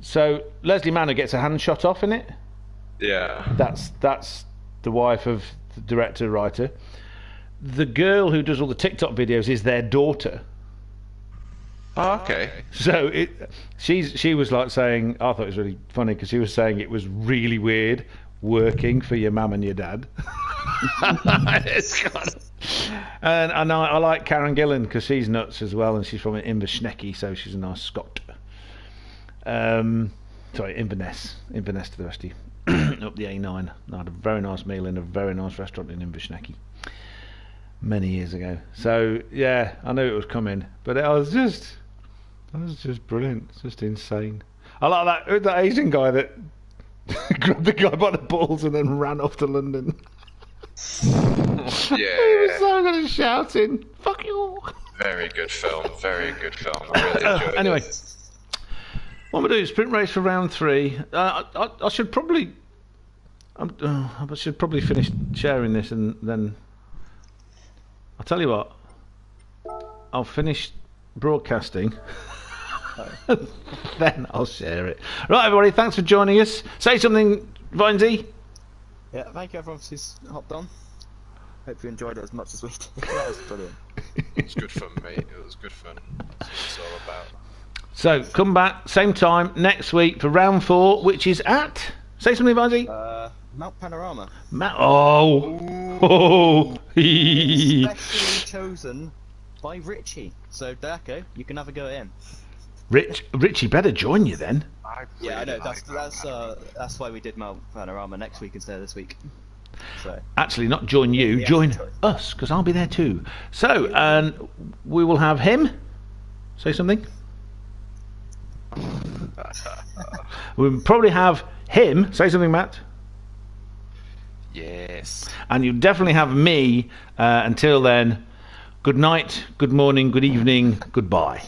so Leslie Mann gets a hand shot off in it. Yeah, that's the wife of the director writer. The girl who does all the TikTok videos is their daughter. Oh, okay. So she was like saying, I thought it was really funny because she was saying it was really weird working for your mum and your dad. It's kind of, and I like Karen Gillan because she's nuts as well, and she's from Inversnecky, so she's a nice Scot. Sorry, Inverness to the rest of you. Up the A9. I had a very nice meal in a very nice restaurant in Inversnecky many years ago. So yeah, I knew it was coming, but it was just brilliant. It's just insane. I like that Asian guy that grabbed the guy by the balls and then ran off to London. Yeah. He was so good at shouting, "Fuck you!" Very good film. Very good film. I really enjoyed it. Anyway, what I'm gonna do is sprint race for round 3. I should probably finish sharing this and then I'll tell you what. I'll finish broadcasting. Then I'll share it. Right, everybody, thanks for joining us. Say something, Vinesy. Yeah, thank you everyone who's hopped on. Hope you enjoyed it as much as we did. That was brilliant. It was good fun, mate. It was good fun. That's what it's all about. So, come back, same time, next week for round 4, which is at... Say something, Vinesy. Mount Panorama. Specially chosen by Richie. So, Darko, you can have a go at him. Richie better join you then. Yeah, I know. That's why we did Mount Panorama next week instead of this week. So. Actually, not join you, join us, because I'll be there too. So, and we will have him. Say something. We'll probably have him. Say something, Matt. Yes. And you definitely have me. Until then, good night, good morning, good evening, goodbye.